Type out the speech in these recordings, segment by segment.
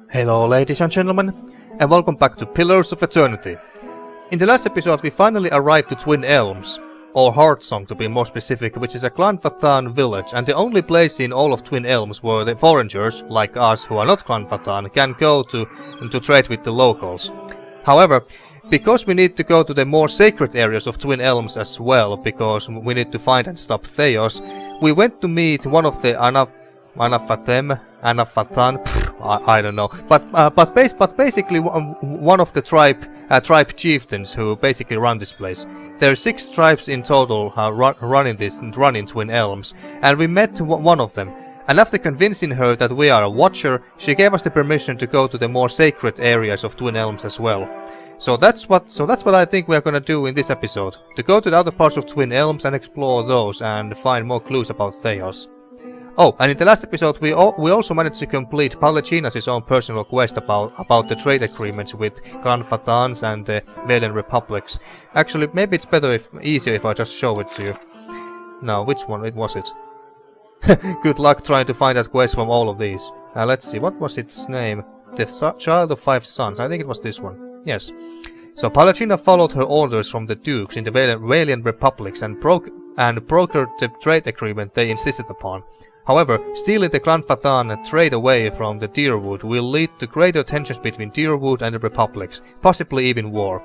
Hello ladies and gentlemen, and welcome back to Pillars of Eternity. In the last episode we finally arrived to Twin Elms, or Heartsong to be more specific, which is a Clanfathan village, and the only place in all of Twin Elms where the foragers, like us who are not Clanfathan, can go to trade with the locals. However, because we need to go to the more sacred areas of Twin Elms as well, because we need to find and stop Thaos, we went to meet one of the Anafathan, I don't know, but basically one of the tribe chieftains who basically run this place. There are 6 tribes in total running Twin Elms, and we met one of them. And after convincing her that we are a watcher, she gave us the permission to go to the more sacred areas of Twin Elms as well. So that's what I think we are gonna do in this episode, to go to the other parts of Twin Elms and explore those and find more clues about Thaos. Oh, and in the last episode we also managed to complete Pallegina's own personal quest about the trade agreements with Clanfathans and the Velen Republics. Actually, maybe it's easier if I just show it to you. Now, which one was it? Good luck trying to find that quest from all of these. Let's see, what was its name? The Child of 5 Sons, I think it was this one. Yes. So Pallegina followed her orders from the dukes in the Velen Republics and brokered the trade agreement they insisted upon. However, stealing the Clanfathan trade away from the Deerwood will lead to greater tensions between Deerwood and the Republics, possibly even war.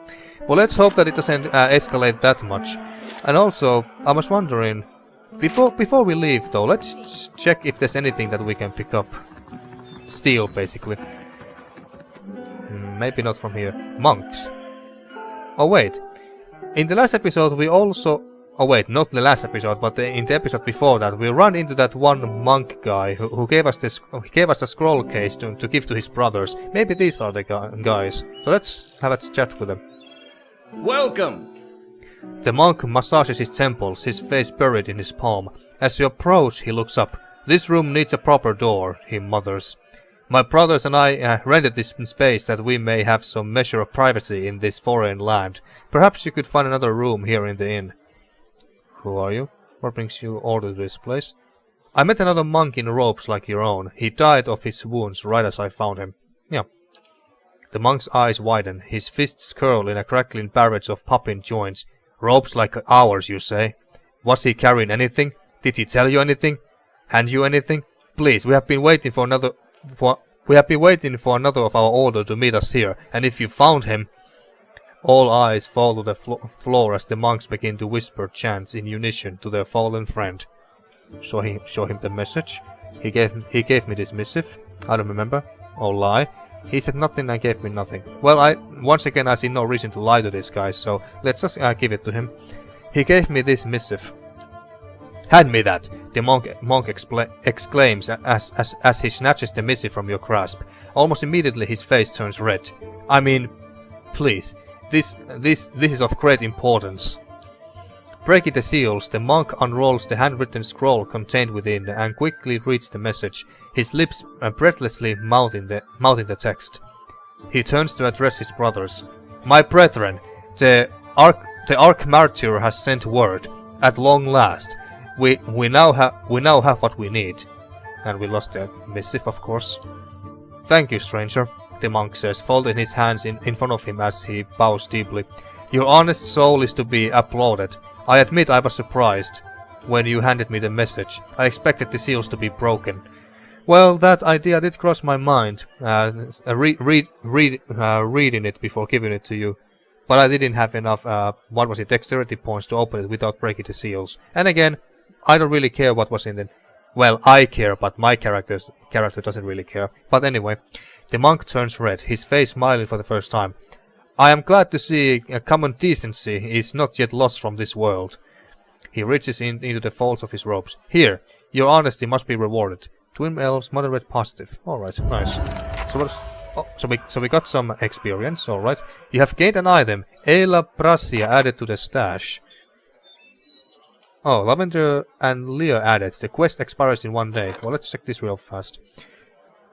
Well, let's hope that it doesn't escalate that much. And also, I was wondering, before we leave though, let's check if there's anything that we can pick up. Steal, basically. Maybe not from here. Monks. Oh wait, in the last episode we also... Oh wait, not the last episode, but in the episode before that, we ran into that one monk guy who gave us a scroll case to give to his brothers. Maybe these are the guys. So let's have a chat with them. Welcome! The monk massages his temples, his face buried in his palm. As you approach, he looks up. This room needs a proper door, he mutters. My brothers and I rented this space that we may have some measure of privacy in this foreign land. Perhaps you could find another room here in the inn. Who are you? What brings you all to this place? I met another monk in robes like your own. He died of his wounds right as I found him. Yeah. The monk's eyes widen. His fists curl in a crackling barrage of popping joints. Robes like ours, you say? Was he carrying anything? Did he tell you anything? Hand you anything? Please, we have been waiting for another of our order to meet us here, and if you found him... All eyes fall to the floor as the monks begin to whisper chants in unison to their fallen friend. Show him the message. He gave me this missive. I don't remember. Or lie. He said nothing and gave me nothing. Well, once again I see no reason to lie to this guy, so let's just give it to him. He gave me this missive. Hand me that! The monk exclaims as he snatches the missive from your grasp. Almost immediately his face turns red. I mean, please. This is of great importance. Breaking the seals, the monk unrolls the handwritten scroll contained within and quickly reads the message, his lips breathlessly mouthing the text. He turns to address his brothers. My brethren, the Arch-Martyr has sent word. At long last, we now have what we need. And we lost the missive, of course. Thank you, stranger. The monk says, folding his hands in front of him as he bows deeply. Your honest soul is to be applauded. I admit I was surprised when you handed me the message. I expected the seals to be broken. Well, that idea did cross my mind, reading it before giving it to you. But I didn't have enough, dexterity points to open it without breaking the seals. And again, I don't really care what was in it. Well, I care, but my character doesn't really care. But anyway, the monk turns red, his face smiling for the first time. I am glad to see common decency is not yet lost from this world. He reaches into the folds of his robes. Here, your honesty must be rewarded. Twin Elves, moderate positive. Alright, nice. So we got some experience, alright. You have gained an item, Eila Brasia added to the stash. Oh, Lavender and Leah added. The quest expires in 1 day. Well, let's check this real fast.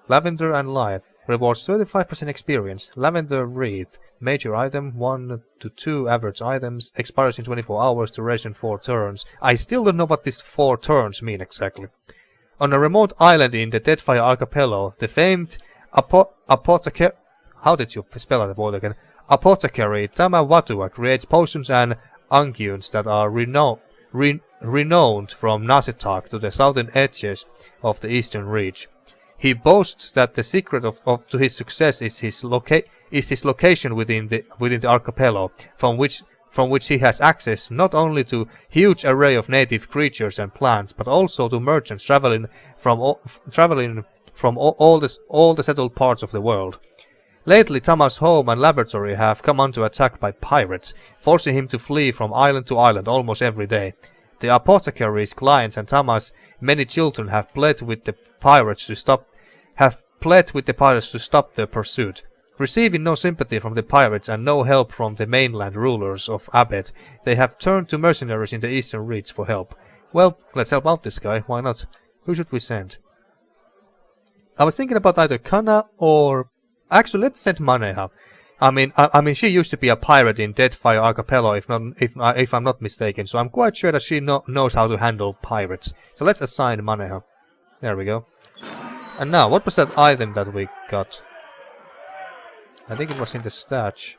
Lavender and Leah. Rewards 35% experience. Lavender Wreath. Major item, 1 to 2 average items. Expires in 24 hours. Duration 4 turns. I still don't know what these 4 turns mean exactly. On a remote island in the Deadfire Archipelago, the famed Apothecary. How did you spell that word again? Apothecary Tamawatua creates potions and unguents that are renowned from Nazitak to the southern edges of the Eastern Reach. He boasts that the secret to his success is his location within the archipelago, from which he has access not only to huge array of native creatures and plants, but also to merchants traveling from all the settled parts of the world. Lately, Tama's home and laboratory have come under attack by pirates, forcing him to flee from island to island almost every day. The apothecary's clients and Tama's many children have pled with the pirates to stop their pursuit. Receiving no sympathy from the pirates and no help from the mainland rulers of Abed, they have turned to mercenaries in the Eastern Reach for help. Well, let's help out this guy, why not? Who should we send? I was thinking about either Kana or... Actually, let's send Maneha. I mean, she used to be a pirate in Deadfire Archipelago, if I'm not mistaken, so I'm quite sure that she knows how to handle pirates. So let's assign Maneha. There we go. And now, what was that item that we got? I think it was in the stash.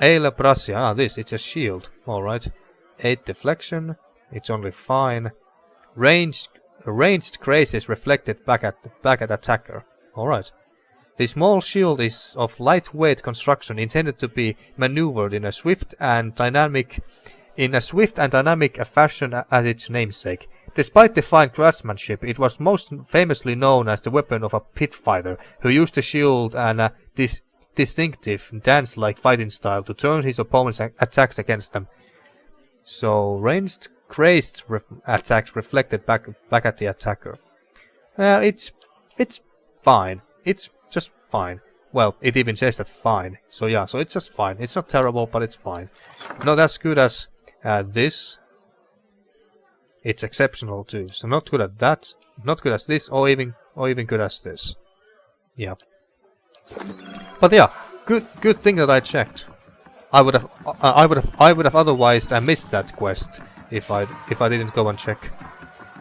Eila Brasia. It's a shield. Alright. 8 deflection. It's only fine. Ranged graces reflected back at attacker. Alright. The small shield is of lightweight construction intended to be maneuvered in a swift and dynamic fashion as its namesake. Despite the fine craftsmanship, it was most famously known as the weapon of a pit fighter who used the shield and a distinctive dance-like fighting style to turn his opponent's attacks against them. So ranged crazed attacks reflected back at the attacker. It's fine. It's just fine. Well, it even says that fine. So yeah, so it's just fine. It's not terrible, but it's fine. Not as good as this. It's exceptional too. So not good at that. Not good as this, or even good as this. Yeah. But yeah, good thing that I checked. I would have otherwise missed that quest if I didn't go and check.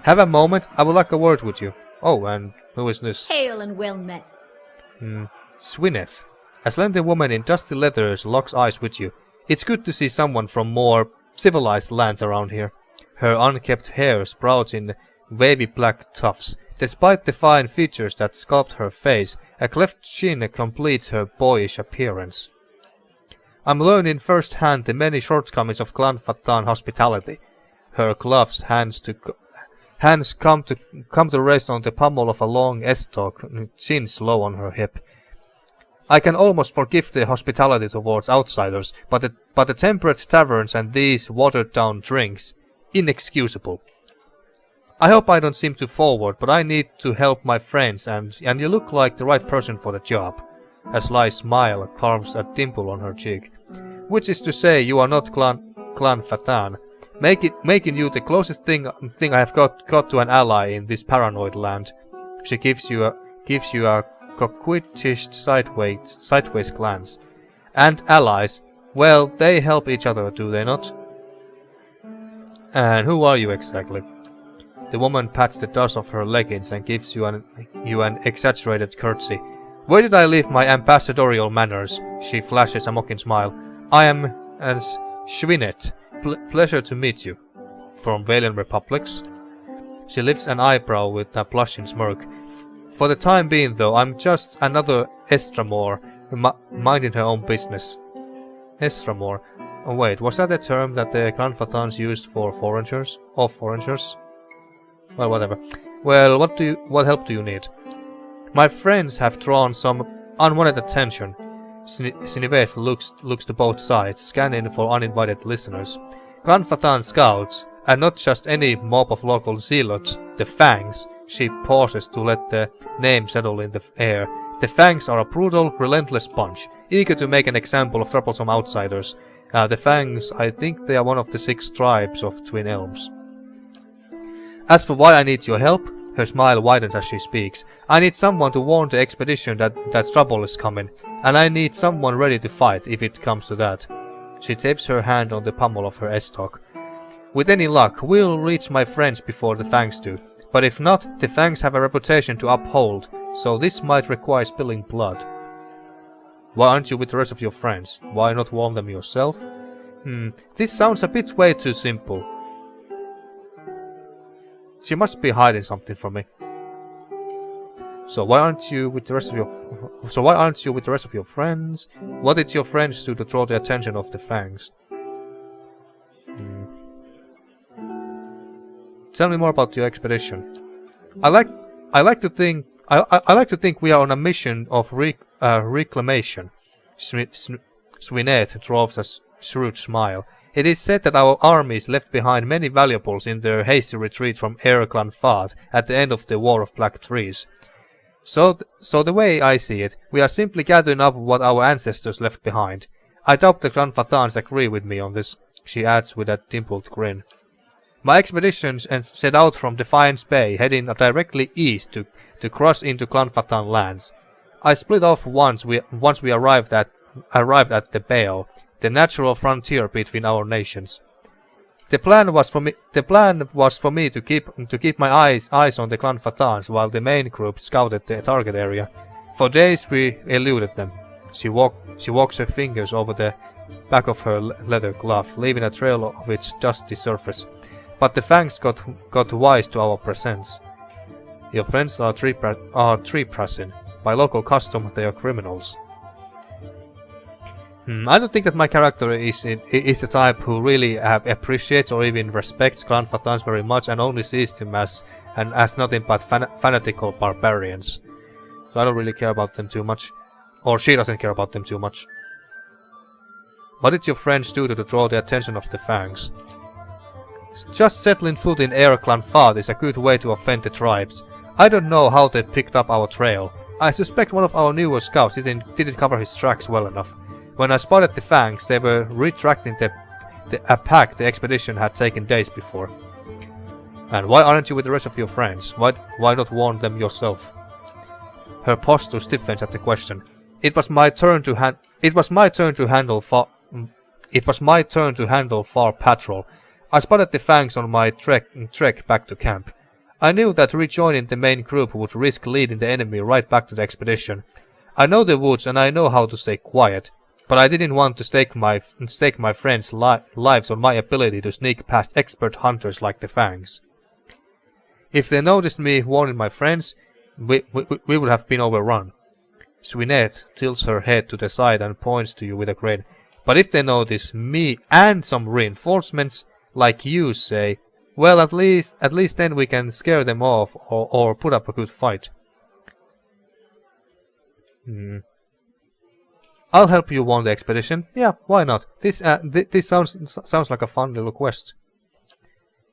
Have a moment. I would like a word with you. Oh, and who is this? Hail and well met. Swineth. A slender woman in dusty leathers locks eyes with you. It's good to see someone from more civilized lands around here. Her unkempt hair sprouts in wavy black tufts. Despite the fine features that sculpt her face, a cleft chin completes her boyish appearance. I'm learning firsthand the many shortcomings of Clan Fatan hospitality. Her gloved hands come to rest on the pommel of a long estoc, chin low on her hip. I can almost forgive the hospitality towards outsiders, but the temperate taverns and these watered-down drinks, inexcusable. I hope I don't seem too forward, but I need to help my friends, and you look like the right person for the job. A sly smile carves a dimple on her cheek. Which is to say, you are not Clan Fatan, making you the closest thing I have got to an ally in this paranoid land. She gives you a coquettish sideways glance. And allies, well, they help each other, do they not? And who are you exactly? The woman pats the dust off her leggings and gives you an exaggerated curtsy. Where did I leave my ambassadorial manners? She flashes a mocking smile. I am as Schwinet. Pleasure to meet you. From Valiant Republics? She lifts an eyebrow with a blushing smirk. For the time being, though, I'm just another Estramore, minding her own business. Estramore. Oh wait, was that the term that the Clan Fathans used for foragers? Or foragers? Well, whatever. Well, what help do you need? My friends have drawn some unwanted attention. Siniveth looks to both sides, scanning for uninvited listeners. Clan Fathan scouts, and not just any mob of local zealots, the Fangs. She pauses to let the name settle in the air. The Fangs are a brutal, relentless bunch, eager to make an example of troublesome outsiders. The Fangs, I think they are one of the 6 tribes of Twin Elms. As for why I need your help, her smile widens as she speaks. I need someone to warn the expedition that trouble is coming, and I need someone ready to fight if it comes to that. She taps her hand on the pommel of her estoc. With any luck, we'll reach my friends before the Fangs do. But if not, the Fangs have a reputation to uphold. so this might require spilling blood. Why aren't you with the rest of your friends? Why not warn them yourself? This sounds a bit way too simple. She must be hiding something from me. So why aren't you with the rest of your friends? What did your friends do to draw the attention of the Fangs? Tell me more about your expedition. I like to think we are on a mission of reclamation. Swinet draws a shrewd smile. It is said that our armies left behind many valuables in their hasty retreat from Erclan Fad at the end of the War of Black Trees. So the way I see it, we are simply gathering up what our ancestors left behind. I doubt the Clanfathans agree with me on this, she adds with a dimpled grin. My expedition set out from Defiance Bay, heading directly east to cross into Clanfathan lands. I split off once we arrived at the Bale, the natural frontier between our nations. The plan was for me to keep my eyes on the Clanfathans while the main group scouted the target area. For days we eluded them. She walks her fingers over the back of her leather glove, leaving a trail of its dusty surface. But the Fangs got wise to our presence. Your friends are tree-pressing. By local custom, they are criminals. I don't think that my character is the type who really appreciates or even respects Clanfathans very much, and only sees them as nothing but fanatical barbarians. So I don't really care about them too much. Or she doesn't care about them too much. What did your friends do to draw the attention of the Fangs? Just settling foot in Erclan Fad is a good way to offend the tribes. I don't know how they picked up our trail. I suspect one of our newer scouts didn't cover his tracks well enough. When I spotted the Fangs, they were retracting a pack the expedition had taken days before. And why aren't you with the rest of your friends? Why not warn them yourself? Her posture stiffens at the question. It was my turn to handle far patrol. I spotted the Fangs on my trek back to camp. I knew that rejoining the main group would risk leading the enemy right back to the expedition. I know the woods and I know how to stay quiet, but I didn't want to stake my friends' lives on my ability to sneak past expert hunters like the Fangs. If they noticed me warning my friends, we would have been overrun. Swinet tilts her head to the side and points to you with a grin. But if they notice me and some reinforcements, like you say, well, at least then we can scare them off or put up a good fight. I'll help you warn the expedition. Yeah, why not? This sounds like a fun little quest.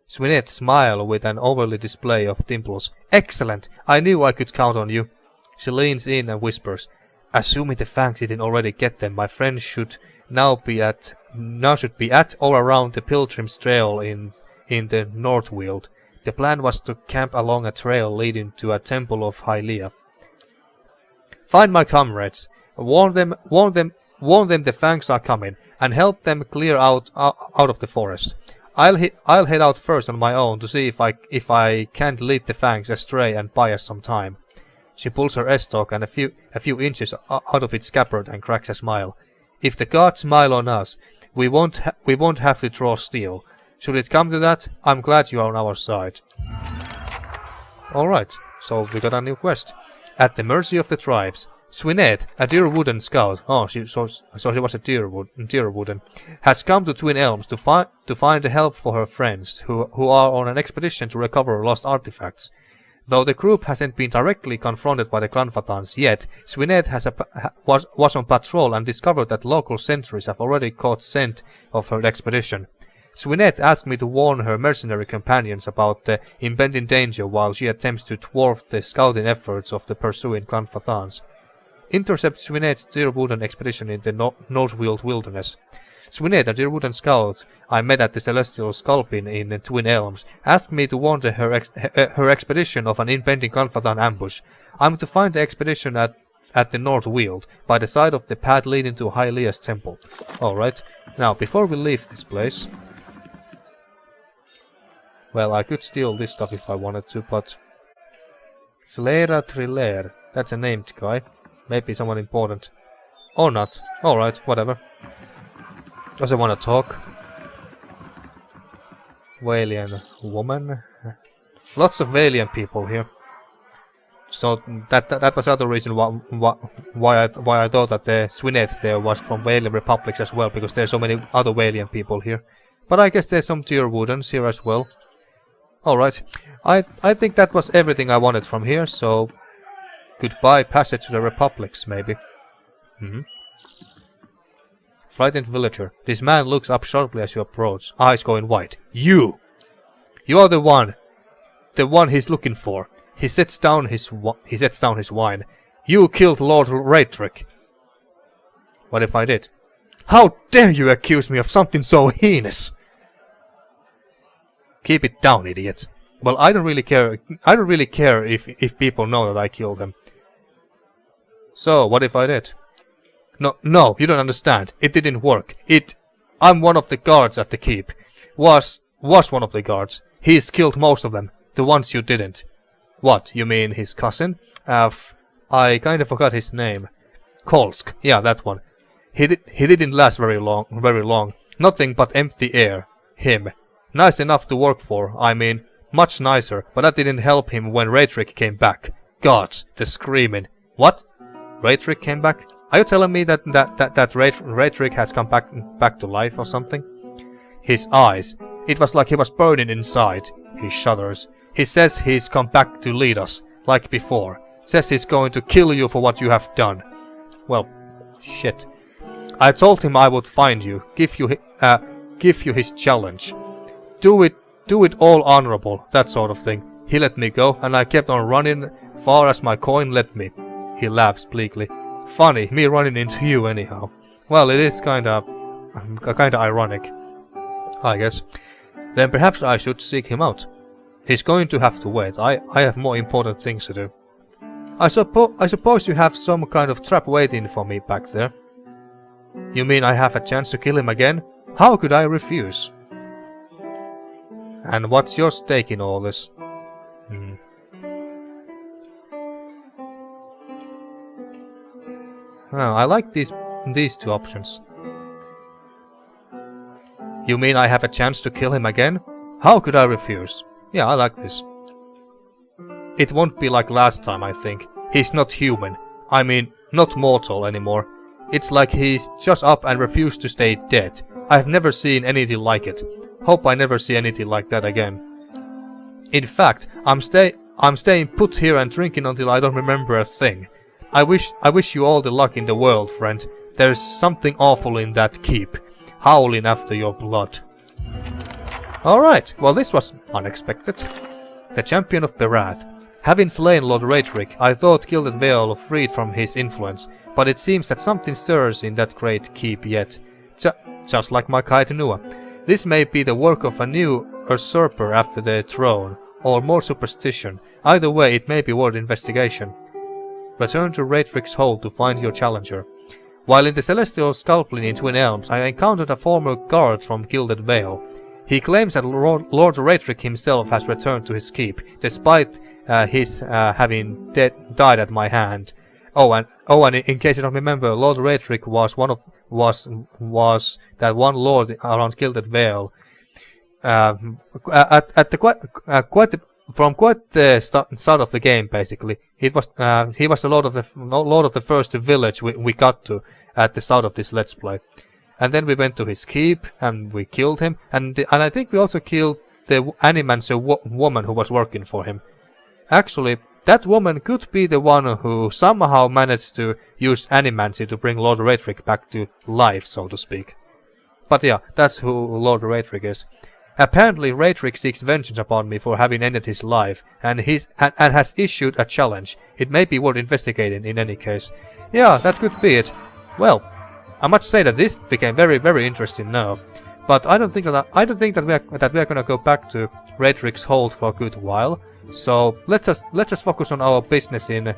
Swinet smiled with an overly display of dimples. Excellent! I knew I could count on you. She leans in and whispers, assuming the Fangs didn't already get them, my friends should be at or around the Pilgrim's Trail in the Northweald. The plan was to camp along a trail leading to a temple of Hylia. Find my comrades. Warn them the Fangs are coming, and help them clear out of the forest. I'll head out first on my own to see if I can't lead the Fangs astray and buy us some time. She pulls her estoc and a few inches out of its scabbard and cracks a smile. If the gods smile on us, we won't have to draw steel. Should it come to that, I'm glad you are on our side. Alright, so we got a new quest. At the mercy of the tribes, Swinet, a Deerwooden scout, so she was a Deerwooden, has come to Twin Elms to find help for her friends, who are on an expedition to recover lost artifacts. Though the group hasn't been directly confronted by the Clanfathans yet, Swinet was on patrol and discovered that local sentries have already caught scent of her expedition. Swinet asked me to warn her mercenary companions about the impending danger while she attempts to thwart the scouting efforts of the pursuing Clanfathans. Intercept Swinet's Deerwooden expedition in the Northweald wilderness. Swinet, a Deerwooden scout I met at the Celestial Sculpin in Twin Elms, asked me to warn her expedition of an impending Clanfathan ambush. I'm to find the expedition at the Northweald, by the side of the path leading to Hylia's temple. Alright, now before we leave this place... Well, I could steal this stuff if I wanted to, but... Slera Triller. That's a named guy. Maybe someone important. Or not. Alright, whatever. Doesn't want to talk. Valian woman. Lots of Valian people here. So that was the other reason why I thought that the Swineth there was from Valian republics as well, because there's so many other Valian people here. But I guess there's some tier Woodens here as well. Alright. I think that was everything I wanted from here, so goodbye passage to the republics, maybe. Frightened villager. This man looks up sharply as you approach, eyes going white. You! You are the one he's looking for. He sets down his wine. You killed Lord Raetrick. What if I did? How dare you accuse me of something so heinous? Keep it down, idiot. Well, I don't really care. I don't really care if people know that I killed them. So, what if I did? No, you don't understand. It didn't work. I'm one of the guards at the keep. Was one of the guards. He's killed most of them. The ones you didn't. What, you mean his cousin? I kind of forgot his name. Kolsk. Yeah, that one. He didn't last very long. Nothing but empty air. Him. Nice enough to work for, I mean. Much nicer, but that didn't help him when Raetrick came back. Gods, the screaming. What? Raetrick came back? Are you telling me that Raetrick has come back to life or something? His eyes. It was like he was burning inside. He shudders. He says he's come back to lead us, like before. Says he's going to kill you for what you have done. Well, shit. I told him I would find you, give you his challenge. Do it all honorable, that sort of thing. He let me go, and I kept on running far as my coin let me. He laughs bleakly. Funny, me running into you anyhow. Well, it is kinda ironic, I guess. Then perhaps I should seek him out. He's going to have to wait. I have more important things to do. I suppose you have some kind of trap waiting for me back there. You mean I have a chance to kill him again? How could I refuse? And what's your stake in all this? I like these two options. You mean I have a chance to kill him again? How could I refuse? Yeah, I like this. It won't be like last time, I think. He's not human. I mean, not mortal anymore. It's like he's just up and refused to stay dead. I've never seen anything like it. Hope I never see anything like that again. In fact, I'm staying put here and drinking until I don't remember a thing. I wish you all the luck in the world, friend. There's something awful in that keep, howling after your blood. Alright, well this was unexpected. The champion of Berath. Having slain Lord Raetrick, I thought Gilded Vale freed from his influence, but it seems that something stirs in that great keep yet. Just like my Kaitanua. This may be the work of a new usurper after the throne, or more superstition. Either way, it may be worth investigation. Return to Raetrick's hold to find your challenger. While in the Celestial Sculpin in Twin Elms, I encountered a former guard from Gilded Vale. He claims that Lord Raetrick himself has returned to his keep, despite his having died at my hand. Oh, and in case you don't remember, Lord Raetrick was that one lord around Gilded Vale. From quite the start of the game, basically, he was the lord of the first village we got to at the start of this Let's Play. And then we went to his keep and we killed him, and I think we also killed the Animancer woman who was working for him. Actually, that woman could be the one who somehow managed to use Animancy to bring Lord Raetrick back to life, so to speak. But yeah, that's who Lord Raetrick is. Apparently Raetrick seeks vengeance upon me for having ended his life, and has issued a challenge. It may be worth investigating in any case. Yeah, that could be it. Well, I must say that this became very, very interesting now. But I don't think that we are gonna go back to Raetrick's hold for a good while. So let's just focus on our business in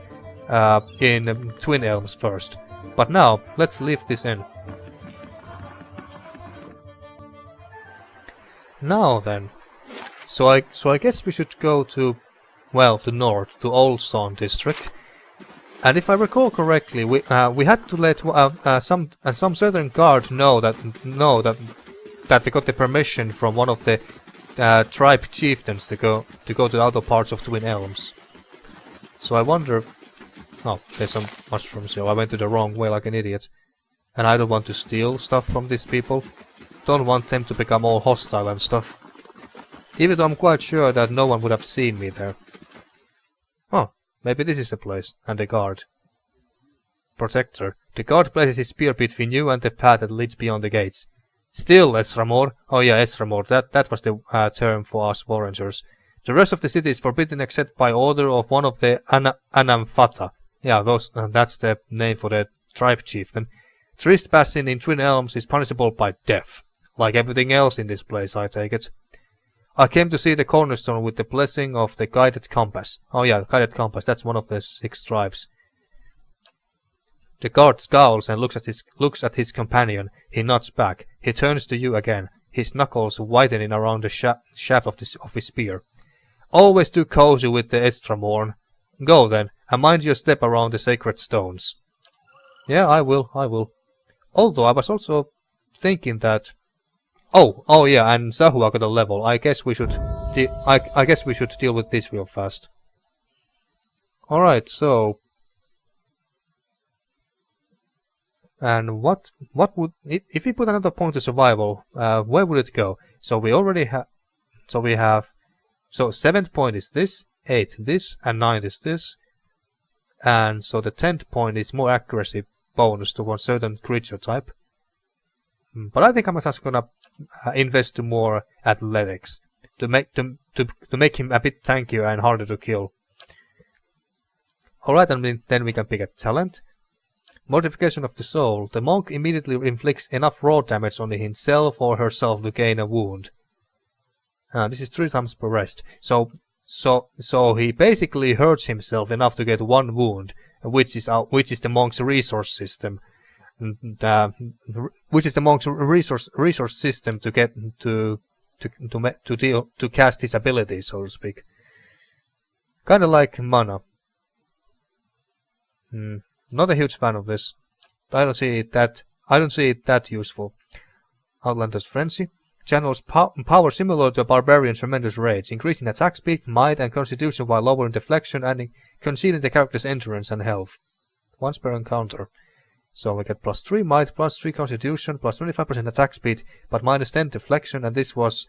Twin Elms first. But now let's leave this in. Now then, so I guess we should go to, well, to north, to Old Stone district. And if I recall correctly, we had to let some certain guard know that we got the permission from one of the tribe chieftains to go to the outer parts of Twin Elms. So I wonder. Oh, there's some mushrooms here. I went to the wrong way like an idiot. And I don't want to steal stuff from these people. Don't want them to become all hostile and stuff. Even though I'm quite sure that no one would have seen me there. Oh, maybe this is the place. And the guard. Protector. The guard places his spear between you and the path that leads beyond the gates. Still, Esramor. Oh yeah, Esramor. That was the term for us Vorangers. The rest of the city is forbidden except by order of one of the Anamfata. Yeah, that's the name for the tribe chieftain. Trespassing in Twin Elms is punishable by death. Like everything else in this place, I take it. I came to see the cornerstone with the blessing of the guided compass. Oh yeah, guided compass, that's one of the 6 tribes. The guard scowls and looks at his companion. He nods back. He turns to you again, his knuckles whitening around the shaft of his spear. Always too cozy with the Estramorn. Go then, and mind your step around the sacred stones. Yeah, I will. Although I was also thinking that. Oh yeah, and Zahua got a level. I guess we should. I guess we should deal with this real fast. All right, so. And what would if we put another point to survival? Where would it go? So we already have. So we have. So 7th point is this, 8 this, and 9 is this. And so the 10th point is more accuracy bonus to one certain creature type. But I think I'm just gonna invest to more athletics to make him a bit tankier and harder to kill. Alright, and then we can pick a talent. Mortification of the soul. The monk immediately inflicts enough raw damage on himself or herself to gain a wound. This is 3 times per rest. So he basically hurts himself enough to get 1 wound, which is the monk's resource system. Which is the monk's resource system to get to cast his ability, so to speak. Kind of like mana. Not a huge fan of this. I don't see it that useful. Outlander's Frenzy. Channels power similar to a barbarian's tremendous rage, increasing attack speed, might, and constitution while lowering deflection and concealing the character's endurance and health. Once per encounter. So we get plus 3 might, plus 3 constitution, plus 25% attack speed, but minus 10 deflection, and this was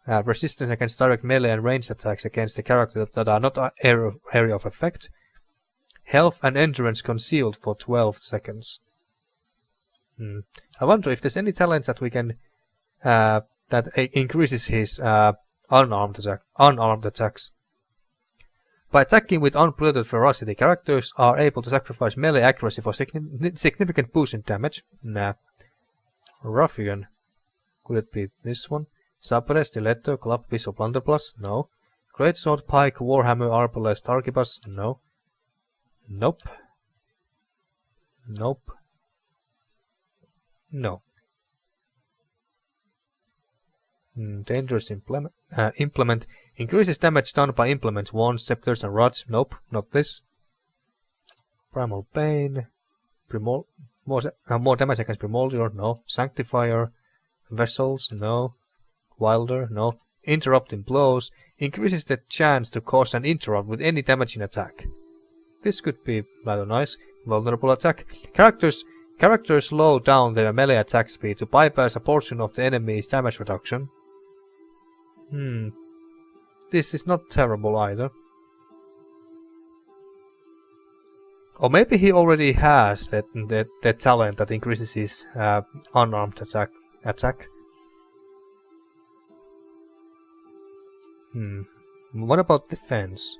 resistance against direct melee and ranged attacks against the character that are not area of effect. Health and endurance concealed for 12 seconds. I wonder if there's any talents that we can that increases his unarmed attacks. By attacking with unblooded ferocity, characters are able to sacrifice melee accuracy for significant boost in damage. Nah. Ruffian. Could it be this one? Sabre, Stiletto, Club, Piece of Blunderbuss? No. Greatsword, Pike, Warhammer, Arbalest, Arquebus? No. Nope. Nope. No. Dangerous implement. Increases damage done by implement. Wands, scepters, and rods. Nope, not this. Primal Bane. More damage against Primordial. No. Sanctifier. Vessels. No. Wilder. No. Interrupting blows. Increases the chance to cause an interrupt with any damaging attack. This could be rather nice. Vulnerable attack. Characters slow down their melee attack speed to bypass a portion of the enemy's damage reduction. This is not terrible either. Or maybe he already has that talent that increases his unarmed attack. What about defense?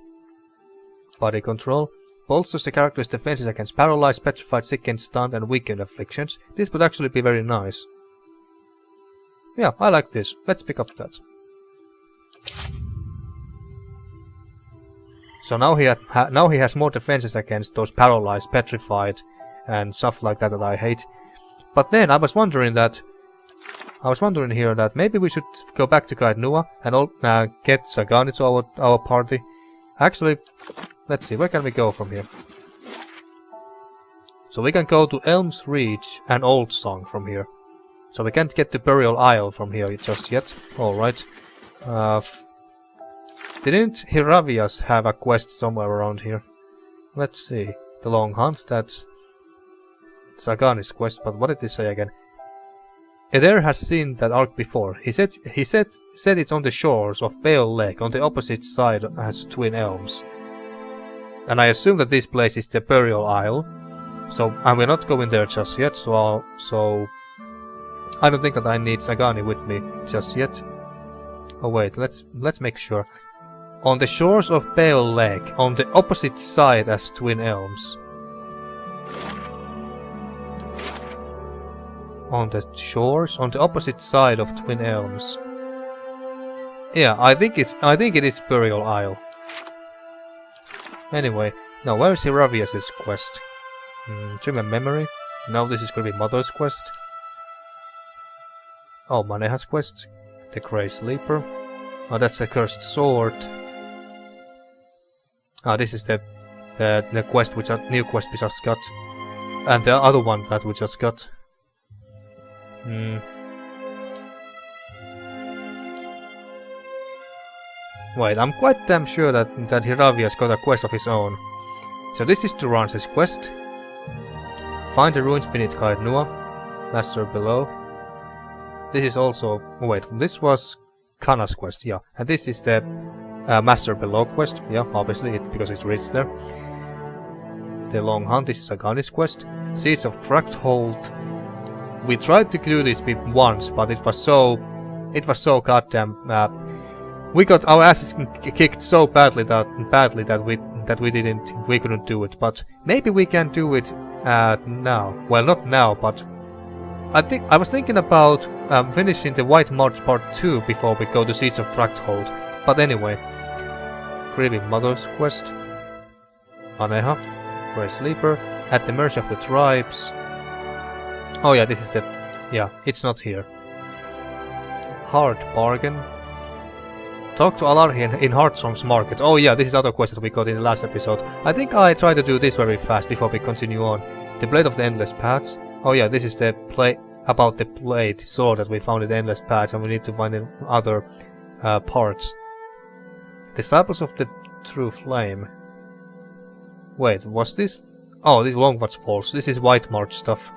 Body control. Bolsters the character's defenses against paralyzed, petrified, sickened, stunned, and weakened afflictions. This would actually be very nice. Yeah, I like this. Let's pick up that. So now he has more defenses against those paralyzed, petrified, and stuff like that I hate. But then I was wondering here that maybe we should go back to Guide Nua and get Sagani to our party. Actually, let's see, where can we go from here? So we can go to Elms Reach and Old Song from here. So we can't get to Burial Isle from here just yet. Alright. Didn't Hiravias have a quest somewhere around here? Let's see. The Long Hunt, that's Sagani's quest, but what did he say again? Eder has seen that arc before. He said it's on the shores of Bale Lake, on the opposite side as Twin Elms. And I assume that this place is the Burial Isle. So, and we're not going there just yet, so I don't think that I need Sagani with me just yet. Oh wait, let's make sure. On the shores of Bale Lake, on the opposite side as Twin Elms. On the shores, on the opposite side of Twin Elms. Yeah, I think it is Burial Isle. Anyway, now where is Hiravias' quest? Dream and Memory? No, this is gonna be Mother's quest. Oh, Maneha's quest. The Grey Sleeper. Oh, that's the Cursed Sword. Ah, this is the quest which new quest we just got. And the other one that we just got. Wait, I'm quite damn sure that Hiravias got a quest of his own. So this is Durance's quest. Find the ruins beneath Kaid Nua. Master below. This is also... Oh wait, this was Kana's quest, yeah. And this is the Master below quest, yeah, obviously, because it's rich there. The Long Hunt, this is Sagani's quest. Seeds of Cracked Hold. We tried to do this once, but it was so goddamn... we got our asses kicked so badly that we couldn't do it. But maybe we can do it now. Well, not now, but I was thinking about finishing the White March Part 2 before we go to Seeds of Cracked Hold. But anyway, Grieving Mother's quest. Aneha, Grey Sleeper, At the Mercy of the Tribes. Oh yeah, this is the... yeah, it's not here. Hard Bargain. Talk to Alarhi in Heartsong's Market. Oh yeah, this is other quest that we got in the last episode. I think I try to do this very fast before we continue on. The Blade of the Endless Paths. Oh yeah, this is the about the blade sword that we found in the Endless Paths, and we need to find in other parts. Disciples of the True Flame. Wait, was this... oh, this Longwatch Falls. This is White March stuff.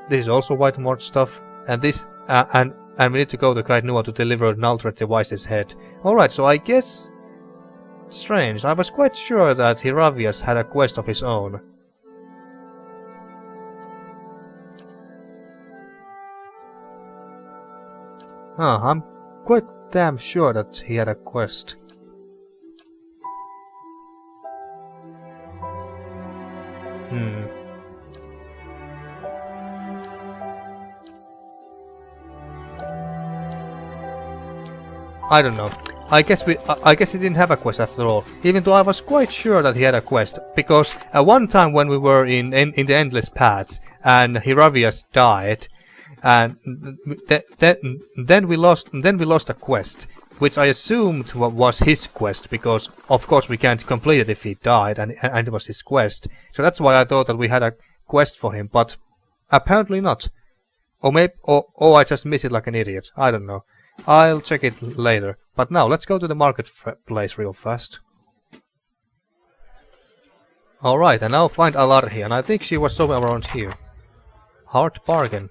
This is also White March stuff. And this... and we need to go to Kaid Nua to deliver Naldred the Wise's head. Alright, so I guess... strange. I was quite sure that Hiravias had a quest of his own. I'm quite damn sure that he had a quest. I don't know. I guess he didn't have a quest after all. Even though I was quite sure that he had a quest, because one time when we were in the Endless Paths and Hiravias died, and then we lost a quest, which I assumed was his quest, because of course we can't complete it if he died, and it was his quest. So that's why I thought that we had a quest for him, but apparently not. Or maybe, or I just missed it like an idiot. I don't know. I'll check it later. But now, let's go to the marketplace real fast. Alright, and now find Alarhi, and I think she was somewhere around here. Hard Bargain.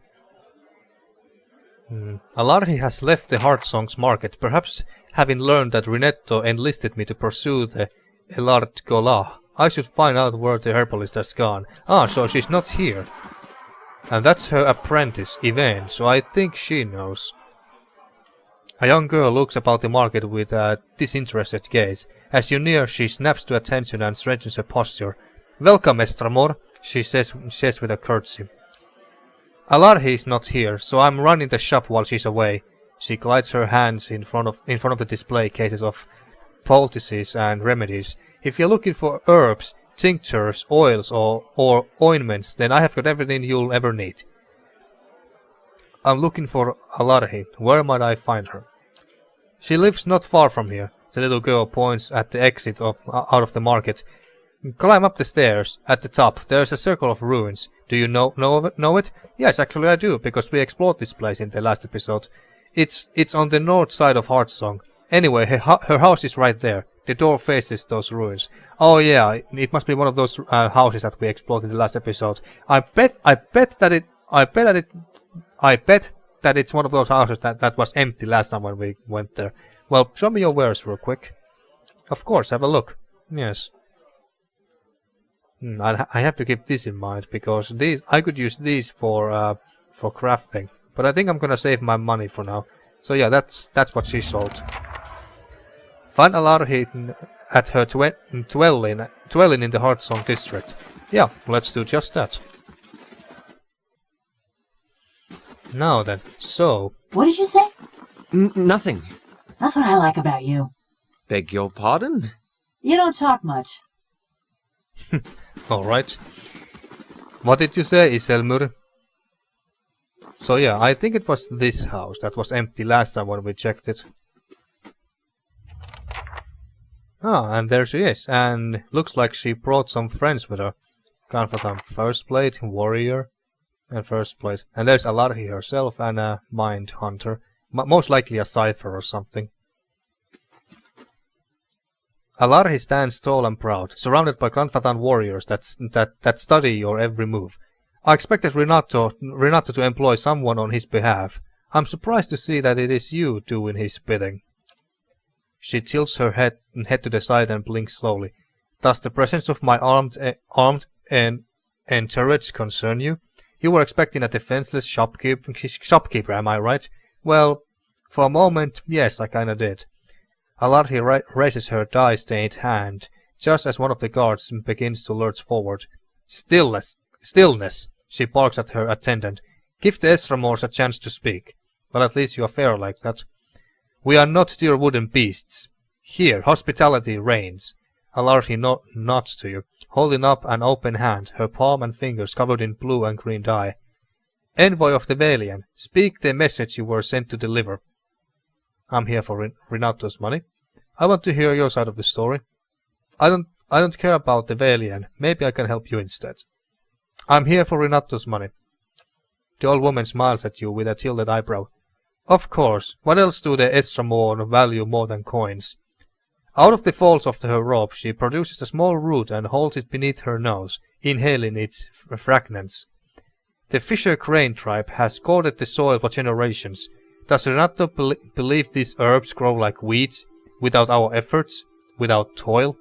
Alarhi has left the Heartsong's Market, perhaps having learned that Rinetto enlisted me to pursue the Elart Gola. I should find out where the herbalist has gone. Ah, so she's not here. And that's her apprentice, Yvain, so I think she knows. A young girl looks about the market with a disinterested gaze. As you near, she snaps to attention and strengthens her posture. "Welcome, Estramor," she says with a curtsy. Alarhi is not here, so I'm running the shop while she's away. She glides her hands in front of the display cases of poultices and remedies. If you're looking for herbs, tinctures, oils, or ointments, then I have got everything you'll ever need. I'm looking for Alarhi. Where might I find her? She lives not far from here. The little girl points at the exit out of the market. Climb up the stairs. At the top, there's a circle of ruins. Do you know it? Yes, actually I do, because we explored this place in the last episode. It's on the north side of Heartsong. Anyway, her house is right there. The door faces those ruins. Oh yeah, it must be one of those houses that we explored in the last episode. I bet that it's one of those houses that was empty last time when we went there. Well, show me your wares real quick. Of course, have a look. Yes. I have to keep this in mind, because I could use these for crafting. But I think I'm gonna save my money for now. So yeah, that's what she sold. Find Alarhi at her dwelling in the Heartsong district. Yeah, let's do just that. Now then, so... What did you say? Nothing. That's what I like about you. Beg your pardon? You don't talk much. Alright. What did you say, Iselmur? So yeah, I think it was this house that was empty last time when we checked it. Ah, and there she is, and looks like she brought some friends with her. Granfathan First Plate, Warrior, and First Plate. And there's Alarhi herself and a Mind Hunter. Most likely a Cipher or something. Alarhi stands tall and proud, surrounded by Granfathan warriors that study your every move. I expected Renato to employ someone on his behalf. I'm surprised to see that it is you doing his bidding. She tilts her head to the side and blinks slowly. Does the presence of my armed turrets concern you? You were expecting a defenseless shopkeeper, am I right? Well, for a moment, yes, I kinda did. Alarhi raises her dye-stained hand, just as one of the guards begins to lurch forward. Stillness! She barks at her attendant. Give the Estramors a chance to speak. Well, at least you are fair like that. We are not dear wooden beasts. Here, hospitality reigns. Alarhi nods to you, holding up an open hand, her palm and fingers covered in blue and green dye. Envoy of the Valian, speak the message you were sent to deliver. I'm here for Renato's money. I want to hear your side of the story. I don't care about the Valian. Maybe I can help you instead. I'm here for Renato's money. The old woman smiles at you with a tilted eyebrow. Of course. What else do the Estramor value more than coins? Out of the folds of her robe, she produces a small root and holds it beneath her nose, inhaling its fragrance. The Fisher Crane tribe has courted the soil for generations. Does Renato believe these herbs grow like weeds, without our efforts, without toil?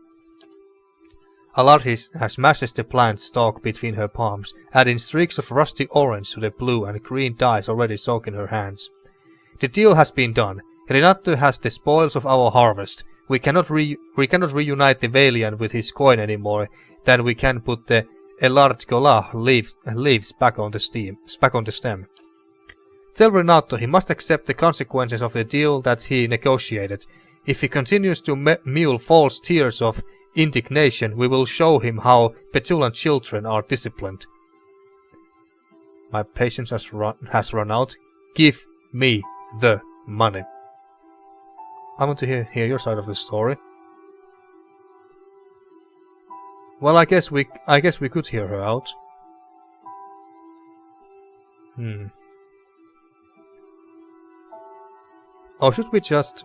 Alarhi smashes the plant stalk between her palms, adding streaks of rusty orange to the blue and green dyes already soaked in her hands. The deal has been done. Renato has the spoils of our harvest. We cannot reunite the Valian with his coin any more than we can put the Elard Gola leaves back on the stem. Tell Renato he must accept the consequences of the deal that he negotiated. If he continues to mewl false tears of indignation, we will show him how petulant children are disciplined. My patience has run out. Give me the money. I want to hear your side of the story. Well, I guess we could hear her out. Or should we just?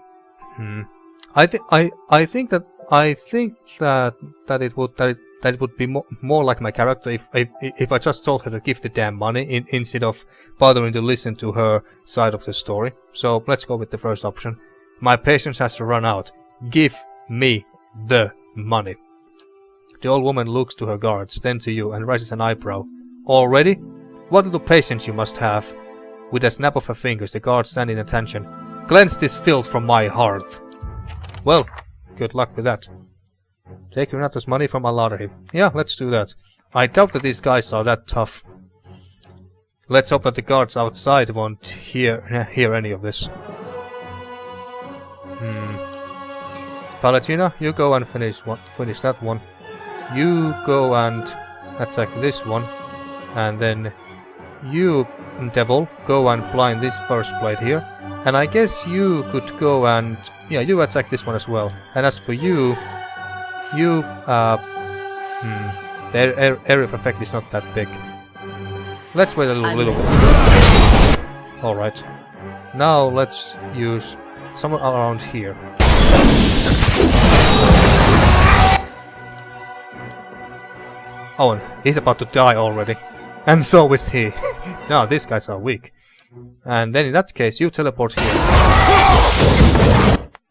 I think that it would be more like my character if I just told her to give the damn money instead of bothering to listen to her side of the story. So let's go with the first option. My patience has run out. Give me the money. The old woman looks to her guards, then to you, and raises an eyebrow. Already? What little patience you must have. With a snap of her fingers, the guards stand in attention. Cleanse this filth from my hearth. Well, good luck with that. Take Renato's money from Alarhi. Yeah, let's do that. I doubt that these guys are that tough. Let's hope that the guards outside won't hear any of this. Palatina, you go and finish that one. You go and attack this one. And then you, Devil, go and blind this first plate here. And I guess you could go and... yeah, you attack this one as well. And as for you... you... the area of effect is not that big. Let's wait a little bit. Alright. Now let's use someone around here. Oh, and he's about to die already. And so is he. No, these guys are weak. And then in that case, you teleport here.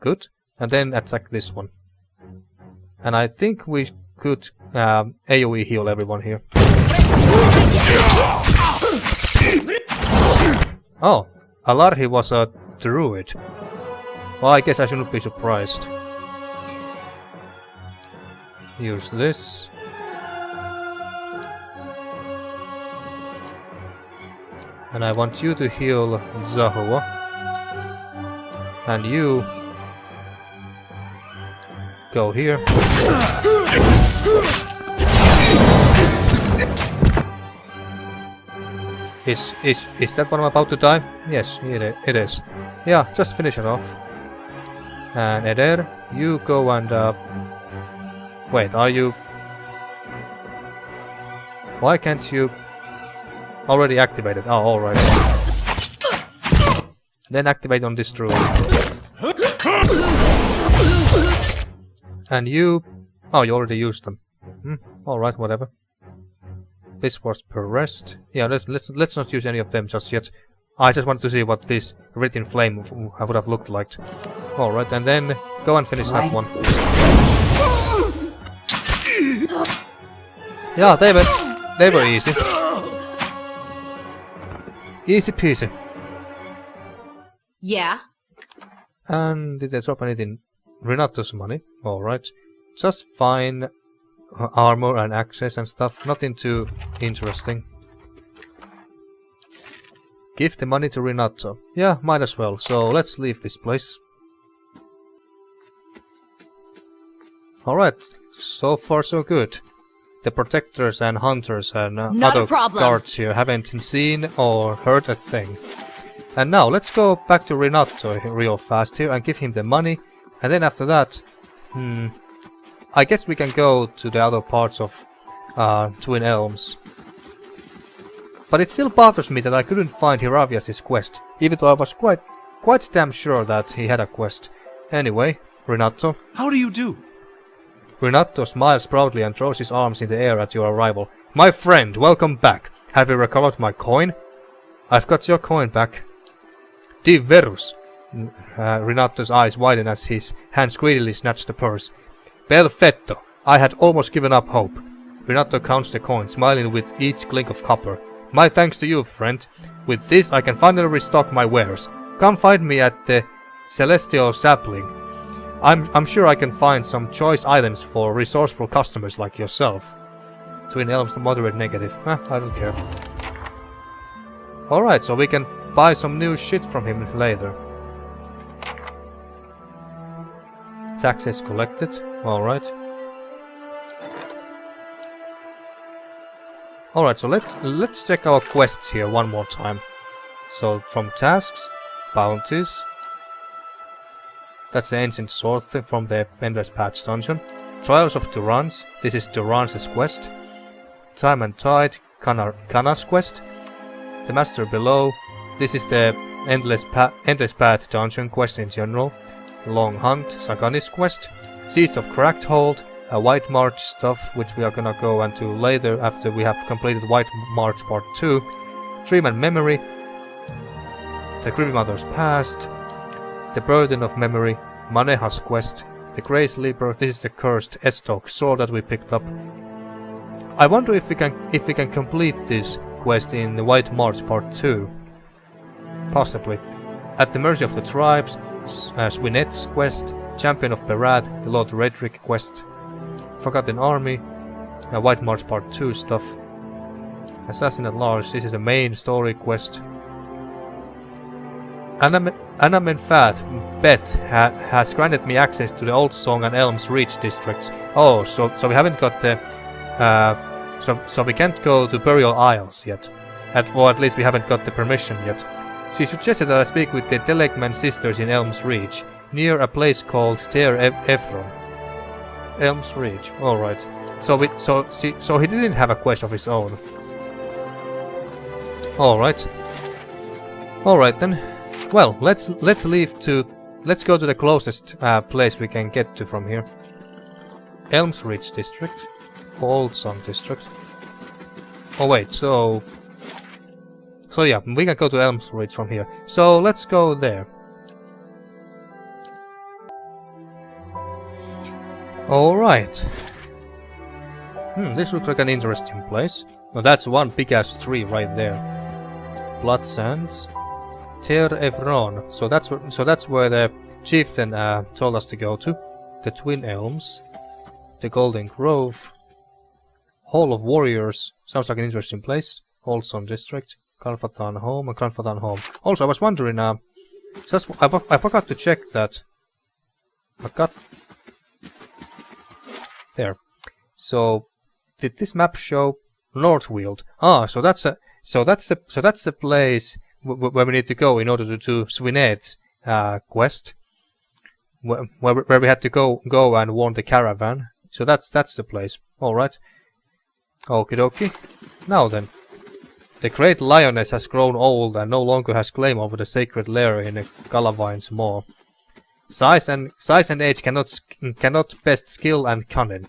Good. And then attack this one. And I think we could AoE heal everyone here. Oh, Alarhi was a druid. Well, I guess I shouldn't be surprised. Use this. And I want you to heal Zahua. And you... go here. Is that one I'm about to die? Yes, it is. Yeah, just finish it off. And Eder, you go and... wait, are you... why can't you... already activated? Oh, alright. Then activate on this druid. And you... oh, you already used them. Alright, whatever. This was per rest. Yeah, let's not use any of them just yet. I just wanted to see what this written flame would have looked like. Alright, and then go and finish that one. Yeah, they were easy. Easy peasy. Yeah. And did they drop anything? Renato's money. Alright. Just fine. Armor and access and stuff. Nothing too interesting. Give the money to Renato. Yeah, might as well. So let's leave this place. Alright. So far so good. The protectors and hunters and other guards here haven't seen or heard a thing. And now let's go back to Renato real fast here and give him the money. And then after that, I guess we can go to the other parts of Twin Elms. But it still bothers me that I couldn't find Hiravias' quest, even though I was quite damn sure that he had a quest. Anyway, Renato. How do you do? Renato smiles proudly and throws his arms in the air at your arrival. My friend, welcome back. Have you recovered my coin? I've got your coin back. Diverus. Renato's eyes widen as his hands greedily snatch the purse. Belfetto. I had almost given up hope. Renato counts the coin, smiling with each clink of copper. My thanks to you, friend. With this I can finally restock my wares. Come find me at the Celestial Sapling. I'm sure I can find some choice items for resourceful customers like yourself. Twin Elms moderate negative. I don't care. Alright, so we can buy some new shit from him later. Taxes collected. Alright. Alright, so let's check our quests here one more time. So from tasks, bounties. That's the ancient sword thing from the Endless Patch dungeon. Trials of Durance. This is Durance's quest. Time and Tide. Kana's quest. The Master Below. This is the Endless Path dungeon quest in general. Long Hunt. Sagani's quest. Siege of Cracked Hold. White March stuff, which we are gonna go into later after we have completed White March Part 2. Dream and Memory. The Creepy Mother's Past. The Burden of Memory. Maneha's quest. The Grey Sleeper. This is the cursed Estok sword that we picked up. I wonder if we can complete this quest in the White March Part 2. Possibly. At the Mercy of the Tribes. Swinette's quest. Champion of Berath. The Lord Redrick quest. Forgotten Army. White March Part 2 stuff. Assassin at Large. This is the main story quest. Anamenfath Beth has granted me access to the Old Song and Elms Reach districts. Oh, so we haven't got the... so we can't go to Burial Isles yet. Or at least we haven't got the permission yet. She suggested that I speak with the Delemgan sisters in Elms Reach, near a place called Evron. Elms Reach. All right. So he didn't have a quest of his own. All right. All right then. Well, let's go to the closest place we can get to from here. Elms Reach district, Old Sun district. Oh wait, so yeah, we can go to Elms Reach from here. So let's go there. All right. This looks like an interesting place. Well, that's one big ass tree right there. Blood Sands. Evron. So that's where the chieftain told us to go to. The Twin Elms. The Golden Grove. Hall of Warriors. Sounds like an interesting place. Old Sun District. Clanfathan Home and Clanfathan Home. Also, I was wondering, I forgot to check that. There. So, did this map show Northweald? Ah, so that's the place where we need to go in order to do Swinet's quest, where we had to go and warn the caravan. So that's the place. All right. Okie dokie. Now then, the great lioness has grown old and no longer has claim over the sacred lair in the Galavine's maw. Size and age cannot best skill and cunning.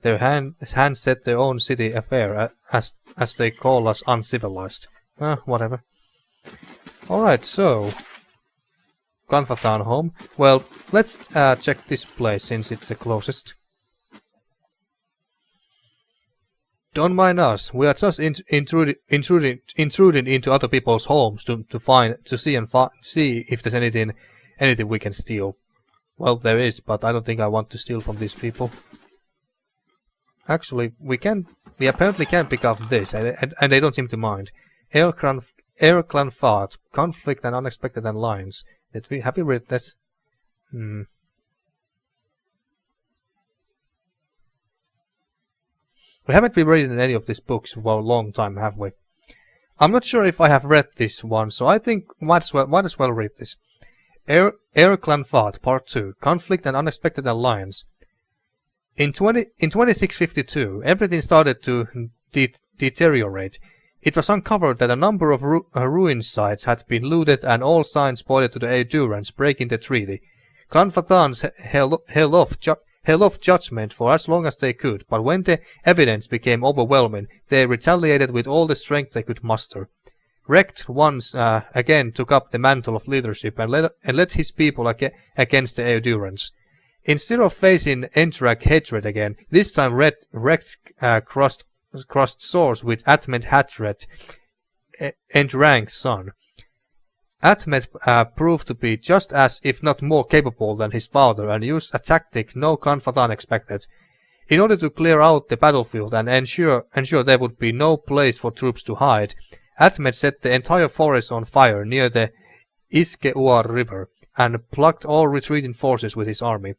Their hands set their own city affair, as they call us uncivilized. Whatever. Alright, so Clanfathan Home. Well, let's check this place since it's the closest. Don't mind us. We are just intruding into other people's homes to see if there's anything we can steal. Well, there is, but I don't think I want to steal from these people. Actually, we apparently can pick up this, and they don't seem to mind. Clan Fart, Conflict and Unexpected Alliance. Have we read this? We haven't been reading any of these books for a long time, have we? I'm not sure if I have read this one, so I think might as well read this. Clan Fart, Part 2, Conflict and Unexpected Alliance. In 2652, everything started to deteriorate. It was uncovered that a number of ruin sites had been looted and all signs pointed to the Endurance breaking the treaty. Clanfathans held off judgment for as long as they could, but when the evidence became overwhelming, they retaliated with all the strength they could muster. Recht once again took up the mantle of leadership and led his people against the Endurance. Instead of facing Entrak hatred again, this time Recht crossed swords with Atmet Hatred, Endrang's son. Atmet proved to be just as, if not more capable than his father, and used a tactic no Clanfathan expected. In order to clear out the battlefield and ensure there would be no place for troops to hide, Atmet set the entire forest on fire near the Iskeuar River, and plucked all retreating forces with his army.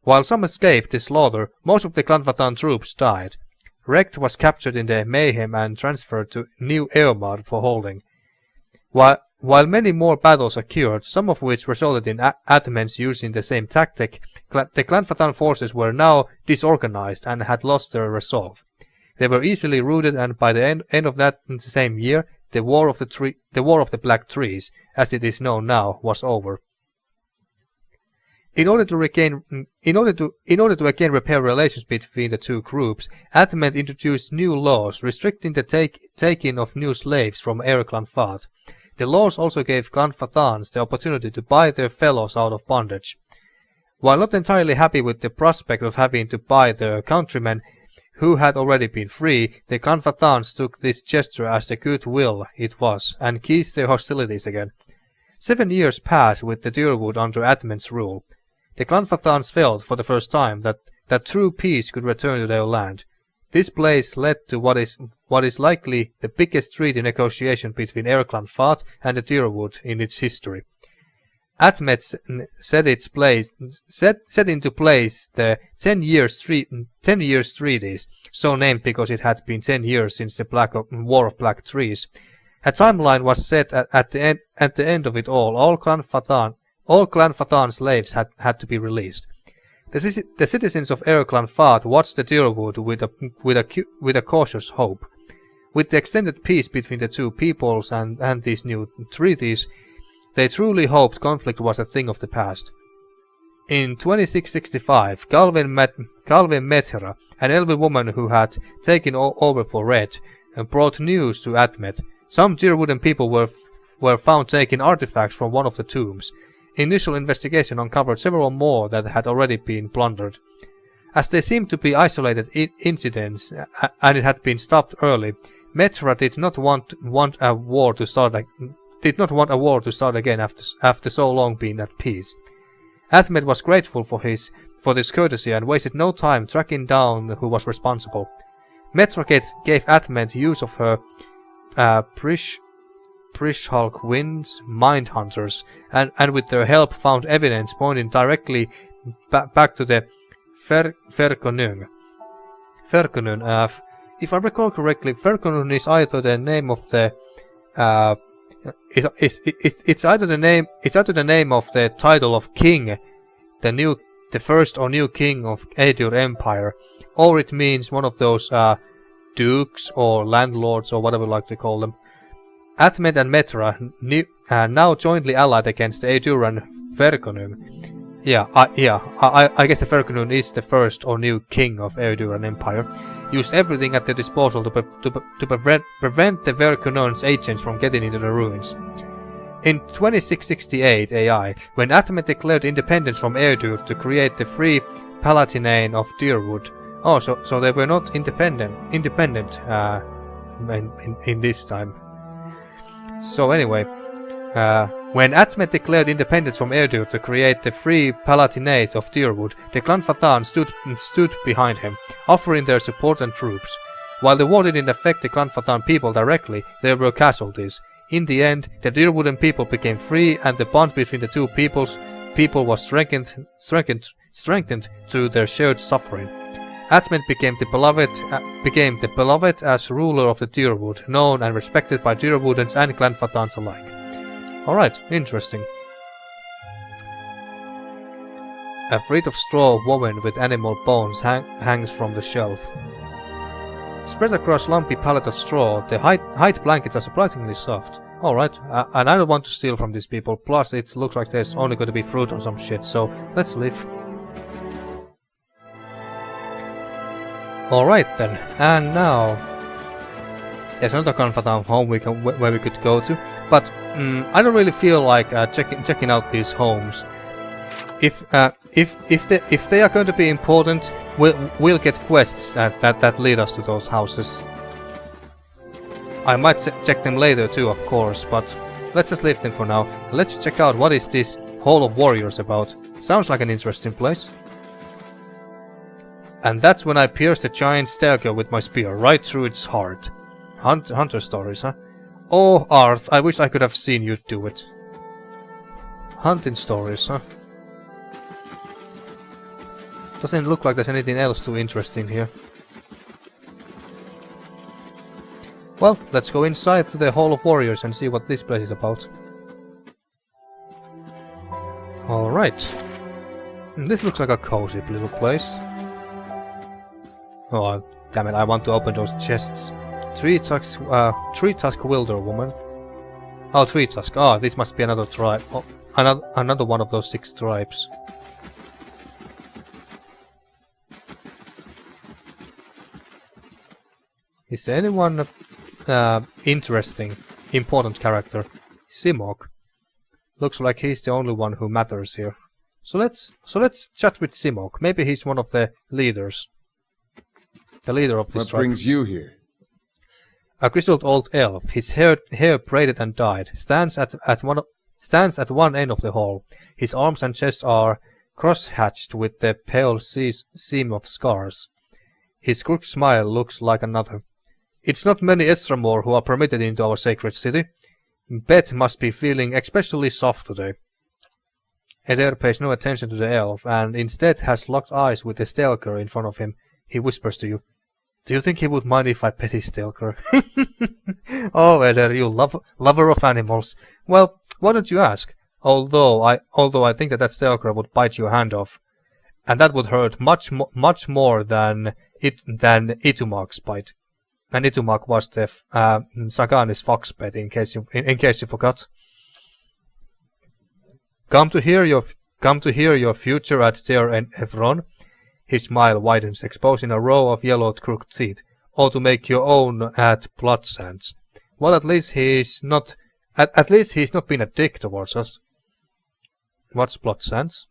While some escaped the slaughter, most of the Clanfathan troops died. Recht was captured in the mayhem and transferred to New Eomar for holding. While many more battles occurred, some of which resulted in Atments using the same tactic, the Clanfathan forces were now disorganized and had lost their resolve. They were easily routed, and by the end of that same year, the War of the Black Trees, as it is known now, was over. In order to again repair relations between the two groups, Atment introduced new laws restricting the taking of new slaves from Clan Fat. The laws also gave Clanfathans the opportunity to buy their fellows out of bondage. While not entirely happy with the prospect of having to buy their countrymen who had already been free, the Clanfathans took this gesture as the goodwill it was, and ceased their hostilities again. 7 years passed with the Dyrwood under Atment's rule. The Clanfathans felt for the first time that true peace could return to their land. This place led to what is likely the biggest treaty negotiation between Clan Fat and the Dyrwood in its history. Admet set into place the 10 years treaties, so named because it had been 10 years since the War of Black Trees. A timeline was set at the end of it all. All Clan Fathan slaves had to be released. The citizens of Clan Fath watched the Dyrwood with a cautious hope. With the extended peace between the two peoples and these new treaties, they truly hoped conflict was a thing of the past. In 2665, Galvin Methera, an elven woman who had taken over for Red, brought news to Admet. Some Dyrwooden people were found taking artifacts from one of the tombs. Initial investigation uncovered several more that had already been plundered. As they seemed to be isolated incidents, and it had been stopped early, Methera did not want a war to start again after so long being at peace. Admet was grateful for this courtesy and wasted no time tracking down who was responsible. Methera gave Admet use of her Prishhalk Wind's mind hunters, and with their help found evidence pointing directly back to the Ferkonung. If I recall correctly, Ferkonung is either the name of the it's either the name of the title of king, the first or new king of Aedur Empire, or it means one of those dukes or landlords or whatever you like to call them. Admet and Methera now jointly allied against the Aeduran Ferkonung. I guess the Ferkonung is the first or new king of Aeduran Empire. Used everything at their disposal to prevent the Verkonung's agents from getting into the ruins. In 2668 AI, when Admet declared independence from Aedur to create the Free Palatinate of Dyrwood. Oh, so they were not independent in this time. So anyway, when Admet declared independence from Aedur to create the Free Palatinate of Dyrwood, the Clan Fathan stood behind him, offering their support and troops. While the war didn't affect the Clan Fathan people directly, there were casualties. In the end, the Dyrwooden people became free, and the bond between the two people was strengthened through their shared suffering. Admet became the beloved as ruler of the Dyrwood, known and respected by Dyrwoodens and Clan Fathans alike. Alright, interesting. A wreath of straw woven with animal bones hangs from the shelf. Spread across lumpy pallet of straw, the hide blankets are surprisingly soft. Alright, and I don't want to steal from these people, plus it looks like there's only going to be fruit or some shit, so let's leave. Alright then, and now there's another Clan Fathan home where we could go to, but I don't really feel like checking out these homes. If they are going to be important, we'll get quests that lead us to those houses. I might check them later too, of course, but let's just leave them for now. Let's check out what is this Hall of Warriors about. Sounds like an interesting place. And that's when I pierced the giant Stelgaer with my spear, right through its heart. Hunter stories, huh? Oh, Arth, I wish I could have seen you do it. Hunting stories, huh? Doesn't look like there's anything else too interesting here. Well, let's go inside to the Hall of Warriors and see what this place is about. Alright. This looks like a cozy little place. Oh, damn it, I want to open those chests. Three-Tusk Wilder woman. Oh, Three-Tusk. Oh, this must be another tribe. Oh, another one of those 6 tribes. Is there anyone interesting, important character? Simoc. Looks like he's the only one who matters here. So let's chat with Simoc. Maybe he's one of the leaders. The leader of this tribe. What brings you here? A grizzled old elf, his hair braided and dyed, stands at one end of the hall. His arms and chest are cross-hatched with the pale seam of scars. His crooked smile looks like another. It's not many Estramor who are permitted into our sacred city. Bet must be feeling especially soft today. Eder pays no attention to the elf, and instead has locked eyes with the Stelgaer in front of him. He whispers to you, "Do you think he would mind if I pet his Stelgaer?" Oh, Eder, you lover of animals. Well, why don't you ask? Although I think that Stelgaer would bite your hand off, and that would hurt much more than Itumag's bite. And Itumag was the Sagani's fox pet, in case you forgot. Come to hear your future at Ter and Evron. His smile widens, exposing a row of yellowed crooked teeth, or to make your own at Bloodlands. Well, at least he's not been a dick towards us. What's Bloodlands?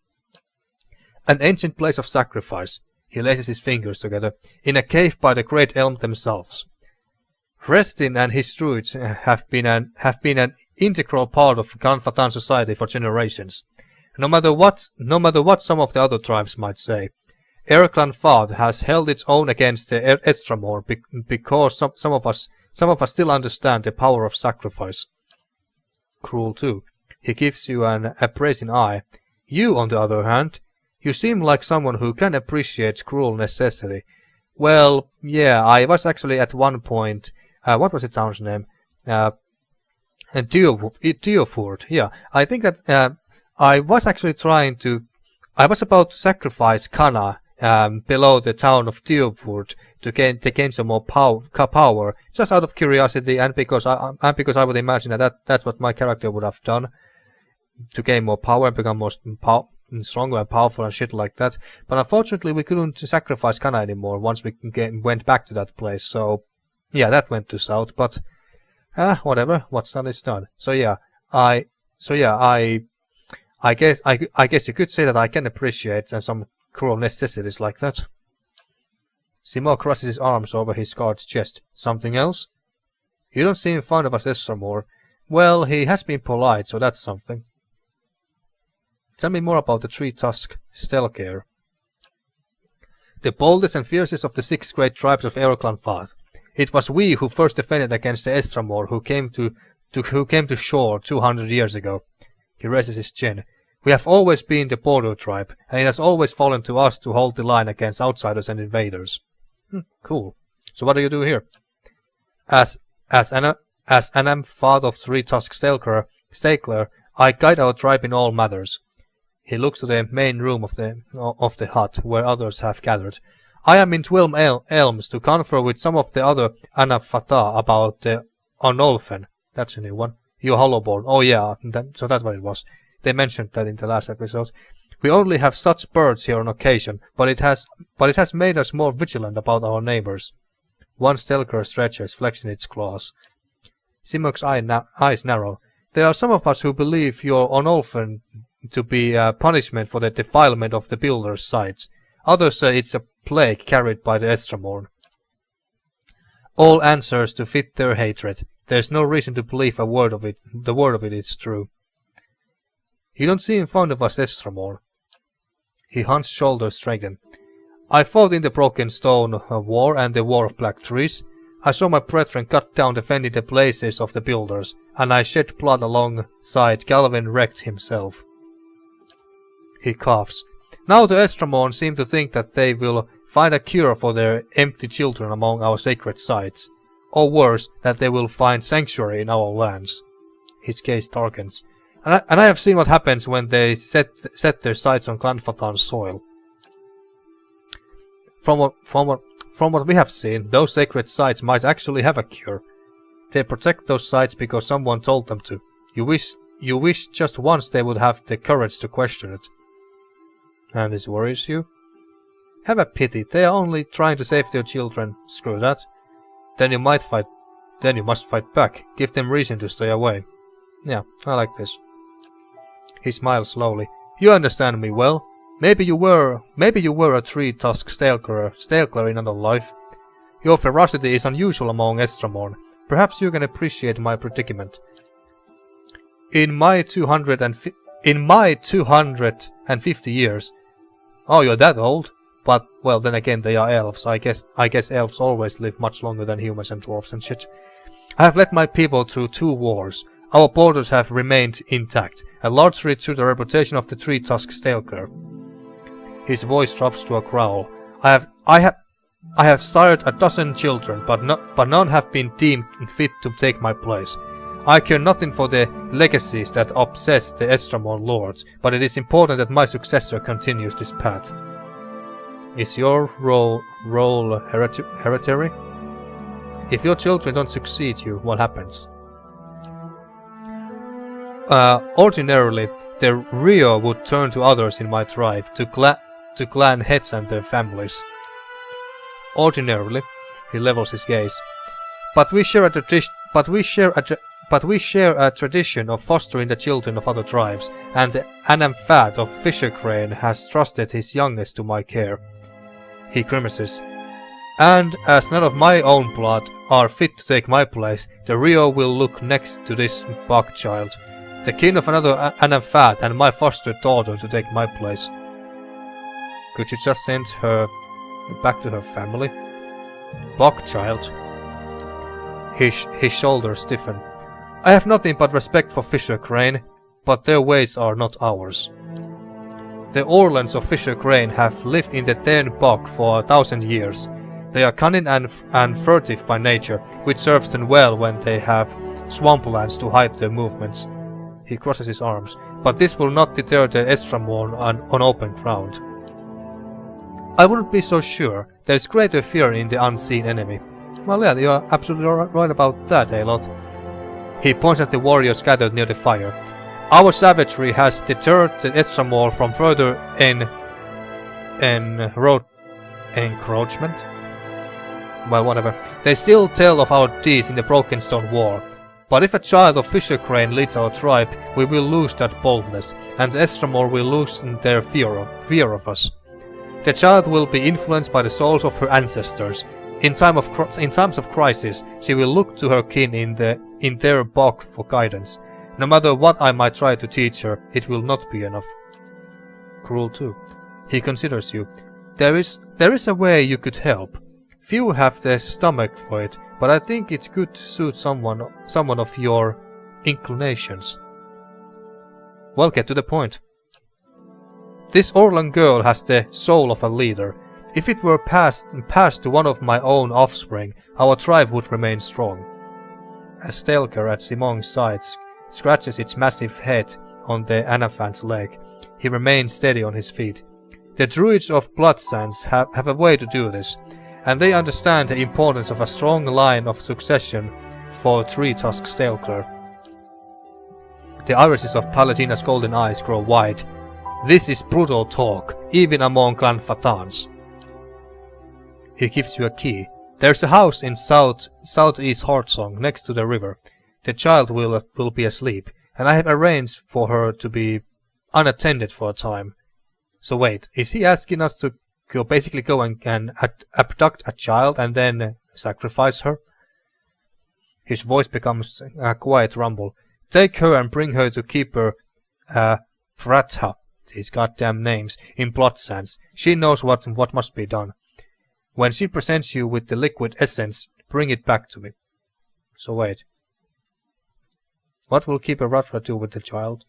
An ancient place of sacrifice. He laces his fingers together, in a cave by the great elm themselves. Restin and his druids have been an integral part of Glanfathan society for generations. No matter what some of the other tribes might say, Glanfath has held its own against the Estramor because some of us still understand the power of sacrifice. Cruel too. He gives you an appraising eye. You, on the other hand, you seem like someone who can appreciate cruel necessity. Well, yeah, I was actually at one point. What was the town's name? Diofurt. Yeah, I think that I was about to sacrifice Kana below the town of Diofurt to gain some more power, just out of curiosity, and because I would imagine that's what my character would have done, to gain more power and become more stronger and powerful and shit like that. But unfortunately, we couldn't sacrifice Kana anymore once we went back to that place. So yeah, that went to south. But whatever. What's done is done. So yeah, I guess you could say that I can appreciate some cruel necessities like that. Simoc crosses his arms over his scarred chest. Something else? You don't seem fond of us Estramor. Well, he has been polite, so that's something. Tell me more about the Three-Tusk Stelgaer. The boldest and fiercest of the 6 great tribes of Glanfath. It was we who first defended against the Estramor who came to shore 200 years ago. He raises his chin. We have always been the border tribe, and it has always fallen to us to hold the line against outsiders and invaders. Cool. So what do you do here? As Anam, father of Three-Tusk Stelgaer, I guide our tribe in all matters. He looks to the main room of the hut, where others have gathered. I am in Twin Elms to confer with some of the other Anafata about the Onolfen. That's a new one. You Hollowborn. Oh yeah, so that's what it was. They mentioned that in the last episode. We only have such birds here on occasion, but it has made us more vigilant about our neighbors. One Stelgaer stretches, flexing its claws. Simoc's eyes narrow. There are some of us who believe your Onolfen to be a punishment for the defilement of the builders' sites. Others say it's a plague carried by the Estramor. All answers to fit their hatred. There's no reason to believe a word of it. The word of it is true. You don't seem fond of us Estramor. He hunts shoulders straighten. I fought in the Broken Stone War and the War of Black Trees. I saw my brethren cut down defending the places of the builders, and I shed blood alongside Galvin wrecked himself. He coughs. Now the Estramon seem to think that they will find a cure for their empty children among our sacred sites. Or worse, that they will find sanctuary in our lands. His gaze darkens. And I have seen what happens when they set their sights on Glanfathan's soil. From what we have seen, those sacred sites might actually have a cure. They protect those sites because someone told them to. You wish just once they would have the courage to question it. And this worries you? Have a pity, they are only trying to save their children. Screw that. Then you must fight back. Give them reason to stay away. Yeah, I like this. He smiles slowly. You understand me well. Maybe you were a Three-Tusk Stelgaer in another life. Your ferocity is unusual among Estramon. Perhaps you can appreciate my predicament. In my 250 years. Oh, you're that old? But, well, then again, they are elves. I guess elves always live much longer than humans and dwarves and shit. I have led my people through 2 wars. Our borders have remained intact, and largely through the reputation of the Three-Tusk Stelgaer. His voice drops to a growl. I have sired a dozen children, but none have been deemed fit to take my place. I care nothing for the legacies that obsess the Estramon lords, but it is important that my successor continues this path. Is your role hereditary? If your children don't succeed you, what happens? Ordinarily, the Rio would turn to others in my tribe, to clan heads and their families. Ordinarily, he levels his gaze. But we share a tradition of fostering the children of other tribes, and the Anamfat of Fisher Crane has trusted his youngest to my care. He grimaces. And as none of my own blood are fit to take my place, the Rio will look next to this bug child, the kin of another Anamfat and my foster daughter to take my place. Could you just send her back to her family? Bug child. His shoulders stiffen. I have nothing but respect for Fisher Crane, but their ways are not ours. The Orlans of Fisher Crane have lived in the Ten Bog for 1,000 years. They are cunning and furtive by nature, which serves them well when they have swamplands to hide their movements. He crosses his arms, but this will not deter the Estramon on open ground. I wouldn't be so sure. There is greater fear in the unseen enemy. Well, yeah, you are absolutely right about that, Aloth. He points at the warriors gathered near the fire. Our savagery has deterred the Estramon from further encroachment. Well, whatever. They still tell of our deeds in the Broken Stone War. But if a child of Fisher Crane leads our tribe, we will lose that boldness, and the Estramon will loosen their fear of us. The child will be influenced by the souls of her ancestors. In times of crisis, she will look to her kin in their bog for guidance. No matter what I might try to teach her, it will not be enough. Cruel too. He considers you. There is a way you could help. Few have the stomach for it, but I think it could suit someone of your inclinations. Well, get to the point. This Orlan girl has the soul of a leader. If it were passed to one of my own offspring, our tribe would remain strong. As Stelgaer at Simoc's side scratches its massive head on the Anafant's leg, he remains steady on his feet. The druids of Bloodlines have a way to do this, and they understand the importance of a strong line of succession for Three-Tusk Stelgaer. The irises of Paladina's golden eyes grow wide. This is brutal talk, even among Clan Fatans. He gives you a key. There's a house in southeast Heartsong, next to the river. The child will be asleep, and I have arranged for her to be unattended for a time. So wait, is he asking us to basically go and abduct a child and then sacrifice her? His voice becomes a quiet rumble. Take her and bring her to Keeper Fratha, these goddamn names, in Bloodlines. She knows what must be done. When she presents you with the liquid essence, bring it back to me. So wait. What will Keeper Fratha do with the child?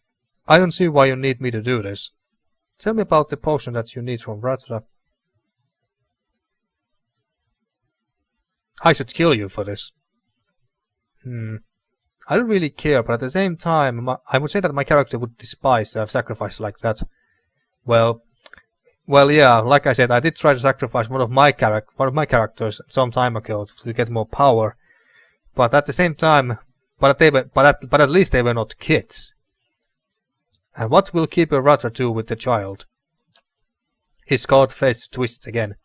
I don't see why you need me to do this. Tell me about the potion that you need from Fratha. I should kill you for this. I don't really care, but at the same time, I would say that my character would despise to have sacrificed like that. Well, yeah, like I said, I did try to sacrifice one of my characters some time ago to get more power, but at the same time, but at least they were not kids. And what will Keeper Fratha do with the child? His scarred face twists again.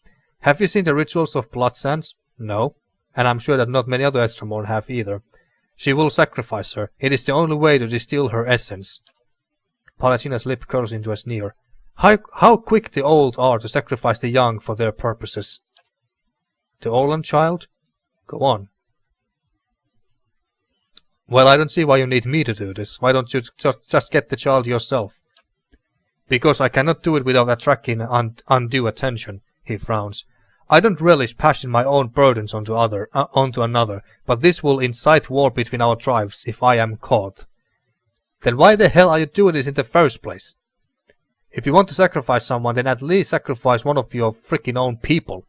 Have you seen the rituals of Bloodlines? No, and I'm sure that not many other Estramon have either. She will sacrifice her. It is the only way to distill her essence. Palatina's lip curls into a sneer. How quick the old are to sacrifice the young for their purposes. The Orlan child? Go on. Well, I don't see why you need me to do this. Why don't you just get the child yourself? Because I cannot do it without attracting undue attention, he frowns. I don't relish passing my own burdens onto another, but this will incite war between our tribes if I am caught. Then why the hell are you doing this in the first place? If you want to sacrifice someone, then at least sacrifice one of your freaking own people.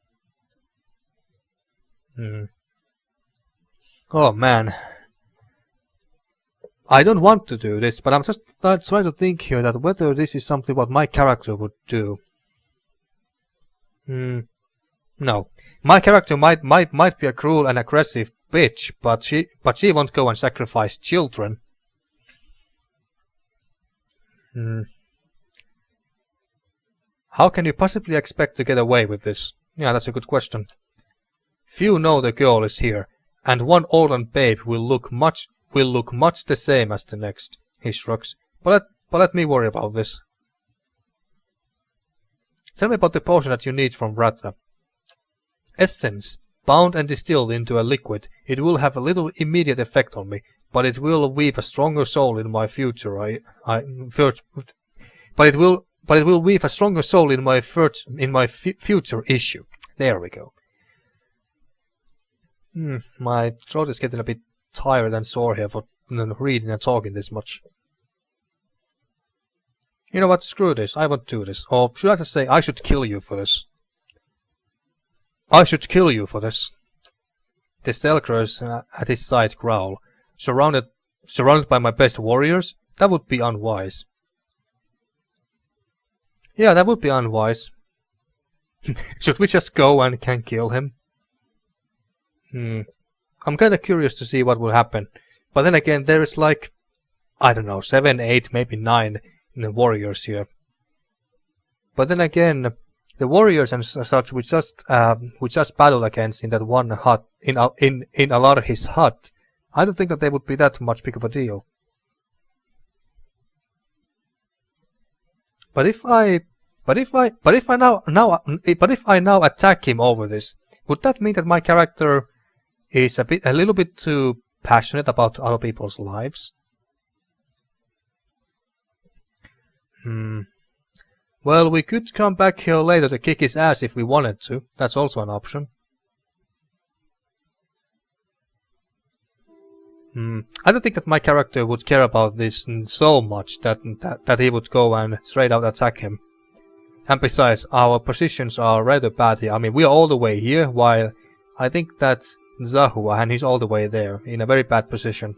Oh man. I don't want to do this, but I'm just trying to think here that whether this is something what my character would do. No. My character might be a cruel and aggressive bitch, but she won't go and sacrifice children. How can you possibly expect to get away with this? Yeah, that's a good question. Few know the girl is here, and one olden babe will look much the same as the next. He shrugs. But let me worry about this. Tell me about the potion that you need from Ratha. Essence, bound and distilled into a liquid. It will have a little immediate effect on me, but it will weave a stronger soul in my future. But it will weave a stronger soul in my future issue. There we go. My throat is getting a bit tired and sore here for reading and talking this much. You know what? Screw this. I won't do this. Or should I just say I should kill you for this? I should kill you for this. The Stelgaers at his side growl. Surrounded by my best warriors? That would be unwise. Yeah, that would be unwise. Should we just go and can kill him? I'm kinda curious to see what will happen. But then again, there is like, I don't know, 7, 8, maybe 9 warriors here. But then again, the warriors and such we just battled against in that one hut, in Alarhi's hut, I don't think that they would be that much big of a deal. But if I now attack him over this, would that mean that my character is a little bit too passionate about other people's lives? Well, we could come back here later to kick his ass if we wanted to. That's also an option. I don't think that my character would care about this so much that he would go and straight out attack him. And besides, our positions are rather bad here. I mean, we are all the way here, while I think that's Zahua, and he's all the way there, in a very bad position.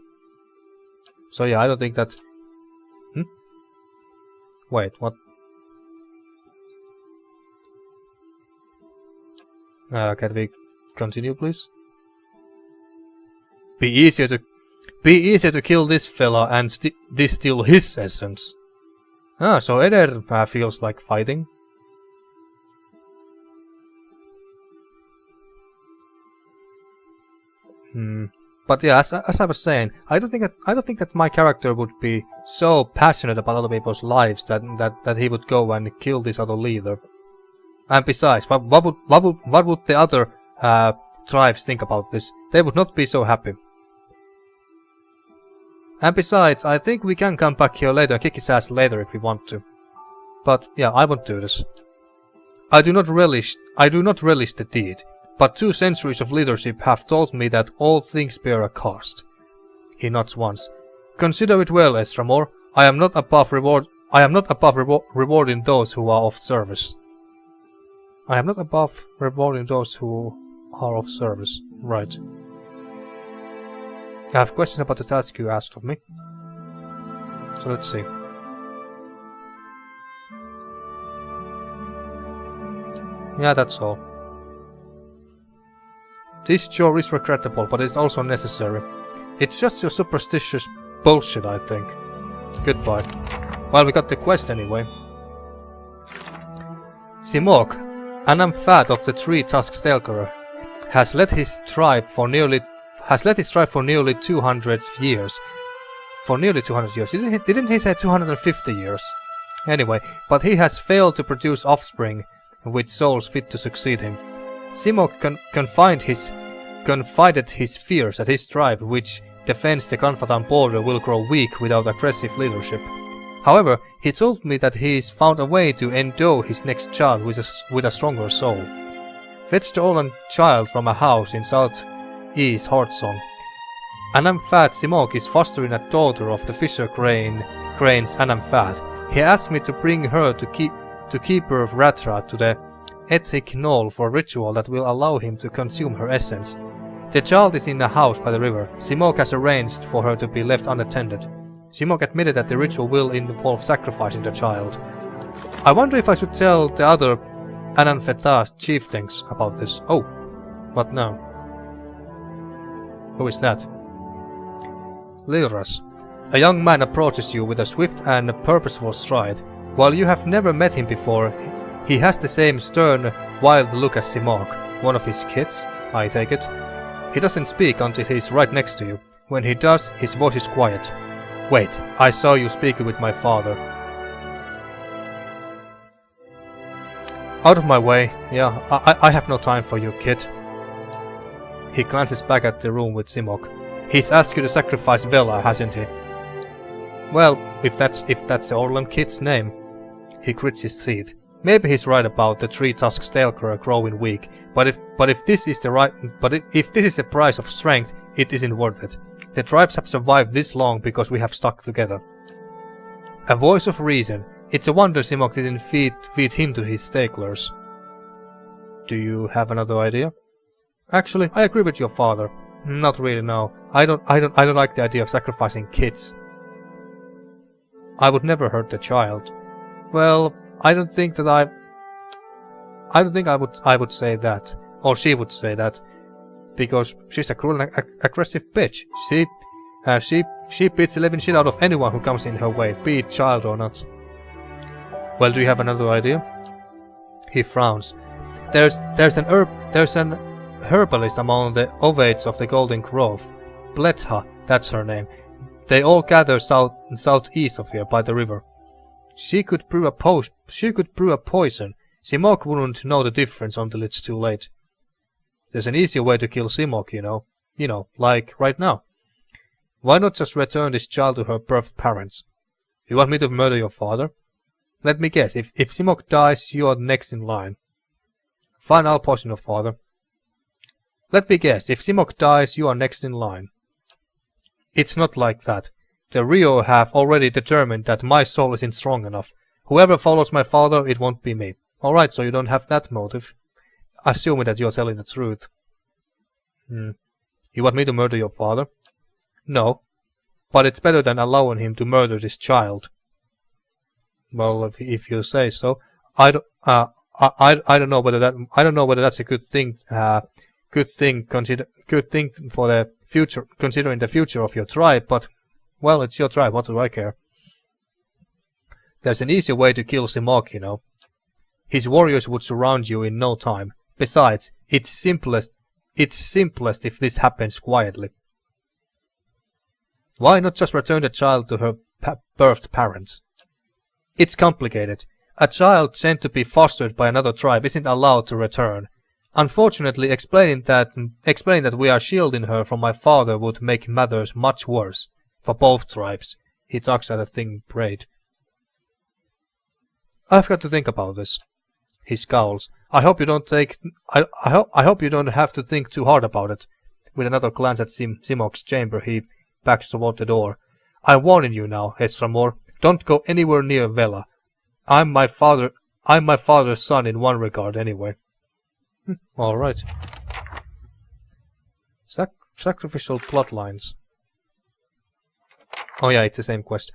So yeah, I don't think that... Wait, what? Can we continue, please? Be easier to kill this fella and distill his essence. Ah, so Eder feels like fighting. But yeah, as I was saying, I don't think that my character would be so passionate about other people's lives that he would go and kill this other leader. And besides, what would the other tribes think about this? They would not be so happy. And besides, I think we can come back here later and kick his ass later if we want to. But yeah, I won't do this. I do not relish the deed, but 2 centuries of leadership have taught me that all things bear a cost. He nods once. Consider it well, Estramor. I am not above rewarding those who are of service. I am not above rewarding those who are of service. Right. I have questions about the task you asked of me. So let's see. Yeah, that's all. This chore is regrettable, but it's also necessary. It's just your superstitious bullshit, I think. Goodbye. Well, we got the quest anyway. Simoc, an amphat of the Three-Tusk Stelgaer, has led his tribe for nearly 200 years. For nearly 200 years. Didn't he say 250 years? Anyway, but he has failed to produce offspring with souls fit to succeed him. Simoc confided his fears that his tribe, which defends the Granfathan border, will grow weak without aggressive leadership. However, he told me that he's found a way to endow his next child with a stronger soul. Fetch the stolen child from a house in southeast Heartsong. Anamfat Simoc is fostering a daughter of the fisher cranes Anamfat. He asked me to bring her to Keeper of Ratra to the Ethic Knoll for a ritual that will allow him to consume her essence. The child is in a house by the river. Simoc has arranged for her to be left unattended. Simoc admitted that the ritual will involve sacrificing the child. I wonder if I should tell the other Ananfetas chieftains about this. Oh, what now? Who is that? Lilras. A young man approaches you with a swift and purposeful stride. While you have never met him before, he has the same stern, wild look as Simoc. One of his kids, I take it. He doesn't speak until he's right next to you. When he does, his voice is quiet. Wait, I saw you speaking with my father. Out of my way. Yeah, I have no time for you, kid. He glances back at the room with Simoc. He's asked you to sacrifice Vela, hasn't he? Well, if that's the Orlan kid's name. He grits his teeth. Maybe he's right about the Three-Tusk Stelgaer growing weak, but if this is the price of strength, it isn't worth it. The tribes have survived this long because we have stuck together. A voice of reason. It's a wonder Simoc didn't feed him to his stakelers. Do you have another idea? Actually, I agree with your father. Not really, no. I don't like the idea of sacrificing kids. I would never hurt the child. Well, I don't think I would say that, or she would say that, because she's a cruel and aggressive bitch. She beats the living shit out of anyone who comes in her way, be it child or not. Well, do you have another idea? He frowns. There's an herbalist among the Ovates of the Golden Grove. Bletha, that's her name. They all gather southeast of here by the river. She could brew a poison. Simoc wouldn't know the difference until it's too late. There's an easier way to kill Simoc, you know. You know, like right now. Why not just return this child to her birth parents? You want me to murder your father? Let me guess, if Simoc dies, you are next in line. Fine, I'll poison your father. Let me guess, if Simoc dies, you are next in line. It's not like that. The Rio have already determined that my soul isn't strong enough. Whoever follows my father, it won't be me. Alright, so you don't have that motive. Assuming that you're telling the truth. You want me to murder your father? No. But it's better than allowing him to murder this child. Well, if you say so. I don't know whether that's a good thing. Good thing for the future, considering the future of your tribe. But well, it's your tribe. What do I care? There's an easier way to kill Simoc, you know. His warriors would surround you in no time. Besides, it's simplest if this happens quietly. Why not just return the child to her birthed parents? It's complicated. A child sent to be fostered by another tribe isn't allowed to return. Unfortunately, explaining that we are shielding her from my father would make matters much worse. For both tribes. He tugs at a thin braid. I've got to think about this. He scowls. I hope you don't have to think too hard about it. With another glance at Simoc's chamber, he backs toward the door. I'm warning you now, Estramor. Don't go anywhere near Vela. I'm my father's son in one regard, anyway. All right. Sacrificial Bloodlines. Oh yeah, it's the same quest.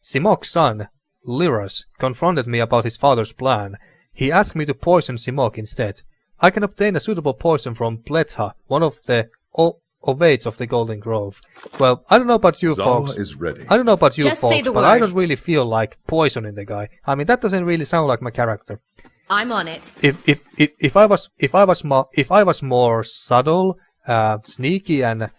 Simoc's son, Liras, confronted me about his father's plan. He asked me to poison Simoc instead. I can obtain a suitable poison from Bletha, one of the Ovates of the Golden Grove. Well, I don't know about you folks. Is ready. I don't know about you Just folks, say the but word. I don't really feel like poisoning the guy. I mean, that doesn't really sound like my character. I'm on it. If I was more subtle, sneaky and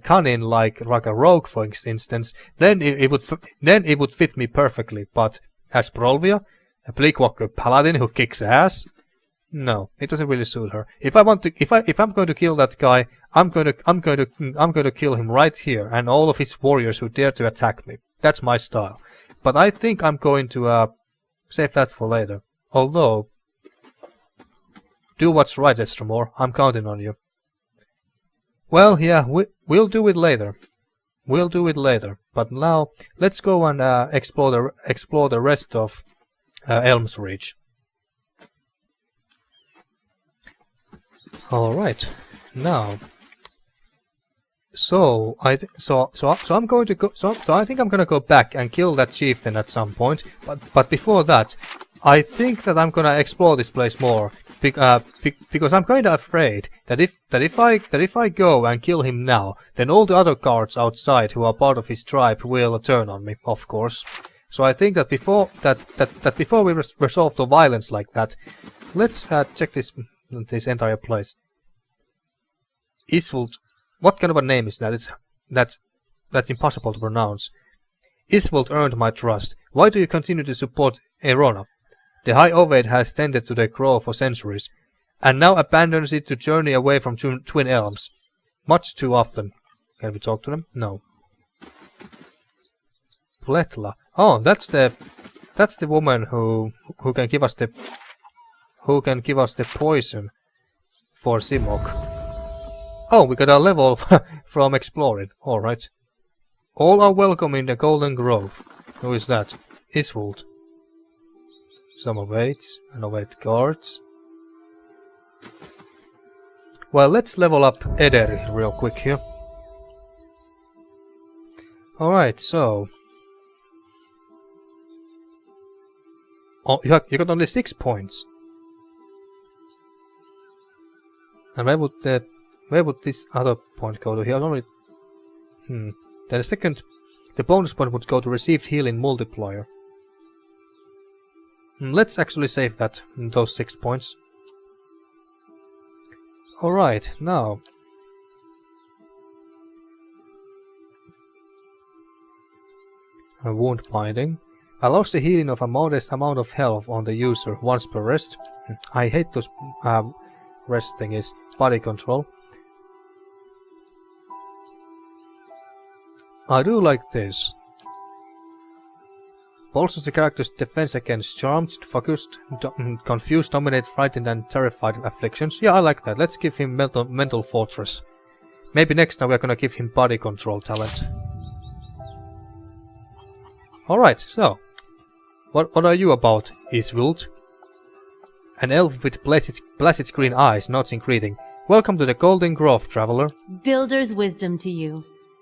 cunning, like a rogue, for instance, then it would fit me perfectly. But as Prolvia, a Bleakwalker paladin who kicks ass, no, it doesn't really suit her. If I'm going to kill that guy, I'm going to kill him right here, and all of his warriors who dare to attack me. That's my style. But I think I'm going to save that for later. Although Do what's right, Estremor. I'm counting on you. Well, yeah, we'll do it later. We'll do it later. But now, let's go and explore the rest of Elms Reach. All right. Now, so I'm going to go. So I think I'm going to go back and kill that chieftain at some point. But before that, I think that I'm going to explore this place more. Because I'm kind of afraid that if I go and kill him now, then all the other guards outside who are part of his tribe will turn on me, of course. So I think that before we resolve the violence like that, let's check this entire place. Isvold, what kind of a name is that? That's impossible to pronounce. Isvold earned my trust. Why do you continue to support Erona? The High Ovate has tended to the grove for centuries, and now abandons it to journey away from Twin Elms. Much too often. Can we talk to them? No. Pletla. Oh, that's the woman who can give us the poison for Simoc. Oh, we got a level from exploring. All right. All are welcome in the Golden Grove. Who is that? Isvold. Some Ovates and Ovate guards. Well, let's level up Ederi real quick here. Alright, so... Oh, you got only 6 points. And where would this other point go to? He has only... Then the bonus point would go to received healing multiplier. Let's actually save that, those 6 points. Alright, now... wound binding. Allows the healing of a modest amount of health on the user once per rest. I hate those rest thingies. Body control. I do like this. Bolsters the character's defense against charmed, focused, confused, dominate, frightened and terrified afflictions. Yeah, I like that. Let's give him mental fortress. Maybe next time we're gonna give him body control talent. Alright, so... What are you about, Isvold? An elf with placid green eyes nods in greeting. Welcome to the Golden Grove, traveler. Builder's wisdom to you.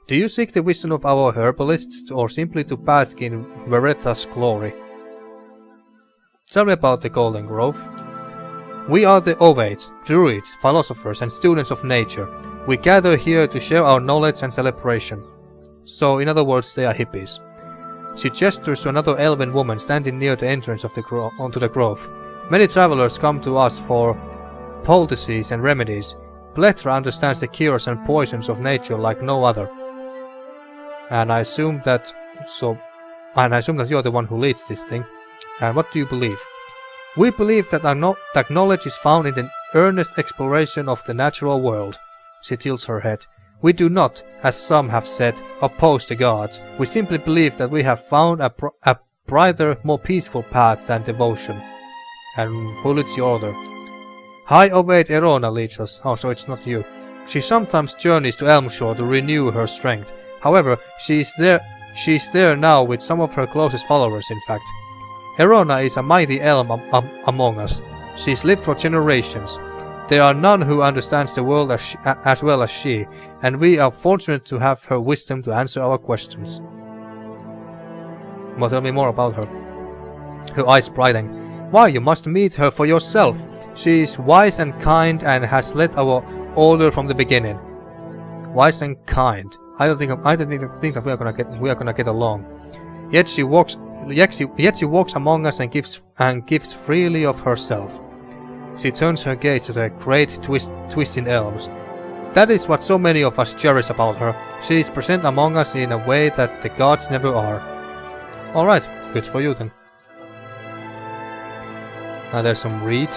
Do you seek the wisdom of our herbalists, or simply to bask in Veretha's glory? Tell me about the Golden Grove. We are the Ovates, druids, philosophers and students of nature. We gather here to share our knowledge and celebration. So, in other words, they are hippies. She gestures to another elven woman standing near the entrance of onto the grove. Many travelers come to us for poultices and remedies. Plethra understands the cures and poisons of nature like no other. And I assume that you're the one who leads this thing. And what do you believe? We believe that knowledge is found in the earnest exploration of the natural world. She tilts her head. We do not, as some have said, oppose the gods. We simply believe that we have found a brighter, more peaceful path than devotion. And who leads your order? High Ovate Erona leads us. Oh, so it's not you. She sometimes journeys to Elmshore to renew her strength. However, she is there now with some of her closest followers, in fact. Erona is a mighty elm among us. She's lived for generations. There are none who understands the world as well as she, and we are fortunate to have her wisdom to answer our questions. Well, tell me more about her. Her eyes brighten. Why, you must meet her for yourself. She is wise and kind and has led our order from the beginning. Wise and kind. I don't think that we are gonna get along. Yet she walks among us and gives freely of herself. She turns her gaze to the great twisting elms. That is what so many of us cherish about her. She is present among us in a way that the gods never are. Alright, good for you then. And there's some reed.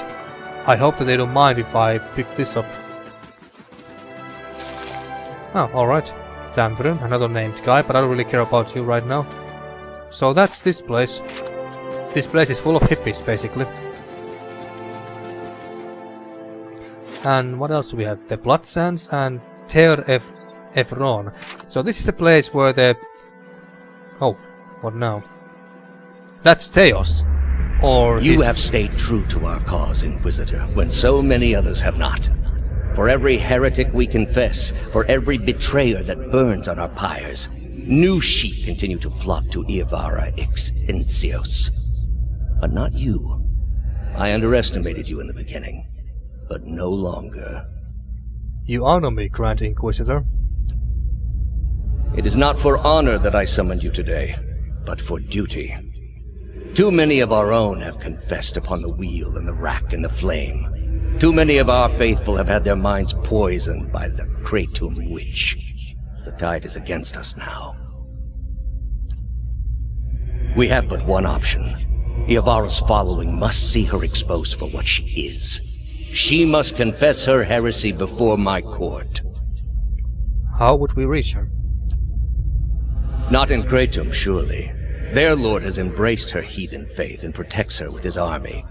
I hope that they don't mind if I pick this up. Oh, alright. Tamvrun, another named guy, but I don't really care about you right now. So that's this place. This place is full of hippies, basically. And what else do we have? The Blood Sands and Efron. So this is the place where the... Oh, what now? That's Thaos. Or You have stayed true to our cause, Inquisitor, when so many others have not. For every heretic we confess, for every betrayer that burns on our pyres, new sheep continue to flock to Iavara Extensios. But not you. I underestimated you in the beginning, but no longer. You honor me, Grand Inquisitor. It is not for honor that I summoned you today, but for duty. Too many of our own have confessed upon the wheel and the rack and the flame. Too many of our faithful have had their minds poisoned by the Kratom witch. The tide is against us now. We have but one option. Iavara's following must see her exposed for what she is. She must confess her heresy before my court. How would we reach her? Not in Kratom, surely. Their lord has embraced her heathen faith and protects her with his army.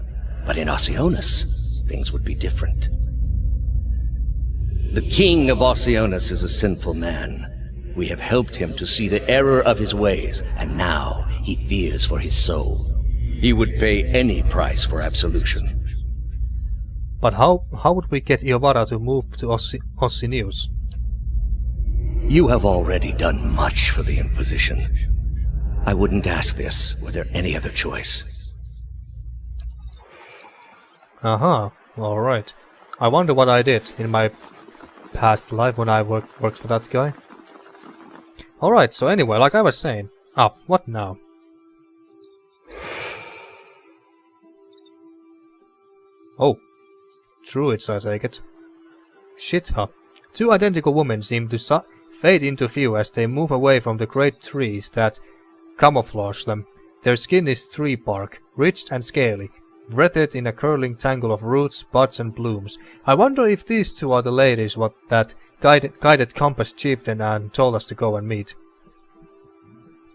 But in Oceanus, things would be different. The king of Oceanus is a sinful man. We have helped him to see the error of his ways, and now he fears for his soul. He would pay any price for absolution. But how would we get Iavara to move to Oceanus? You have already done much for the Inquisition. I wouldn't ask this were there any other choice. Alright. I wonder what I did in my past life when I worked for that guy. Alright, so anyway, like I was saying... Ah, what now? Oh. Druids, I take it. Shit, huh? Two identical women seem to fade into view as they move away from the great trees that camouflage them. Their skin is tree bark, rich and scaly, wreathed in a curling tangle of roots, buds and blooms. I wonder if these two are the ladies what that guided Compass Chieftain and told us to go and meet.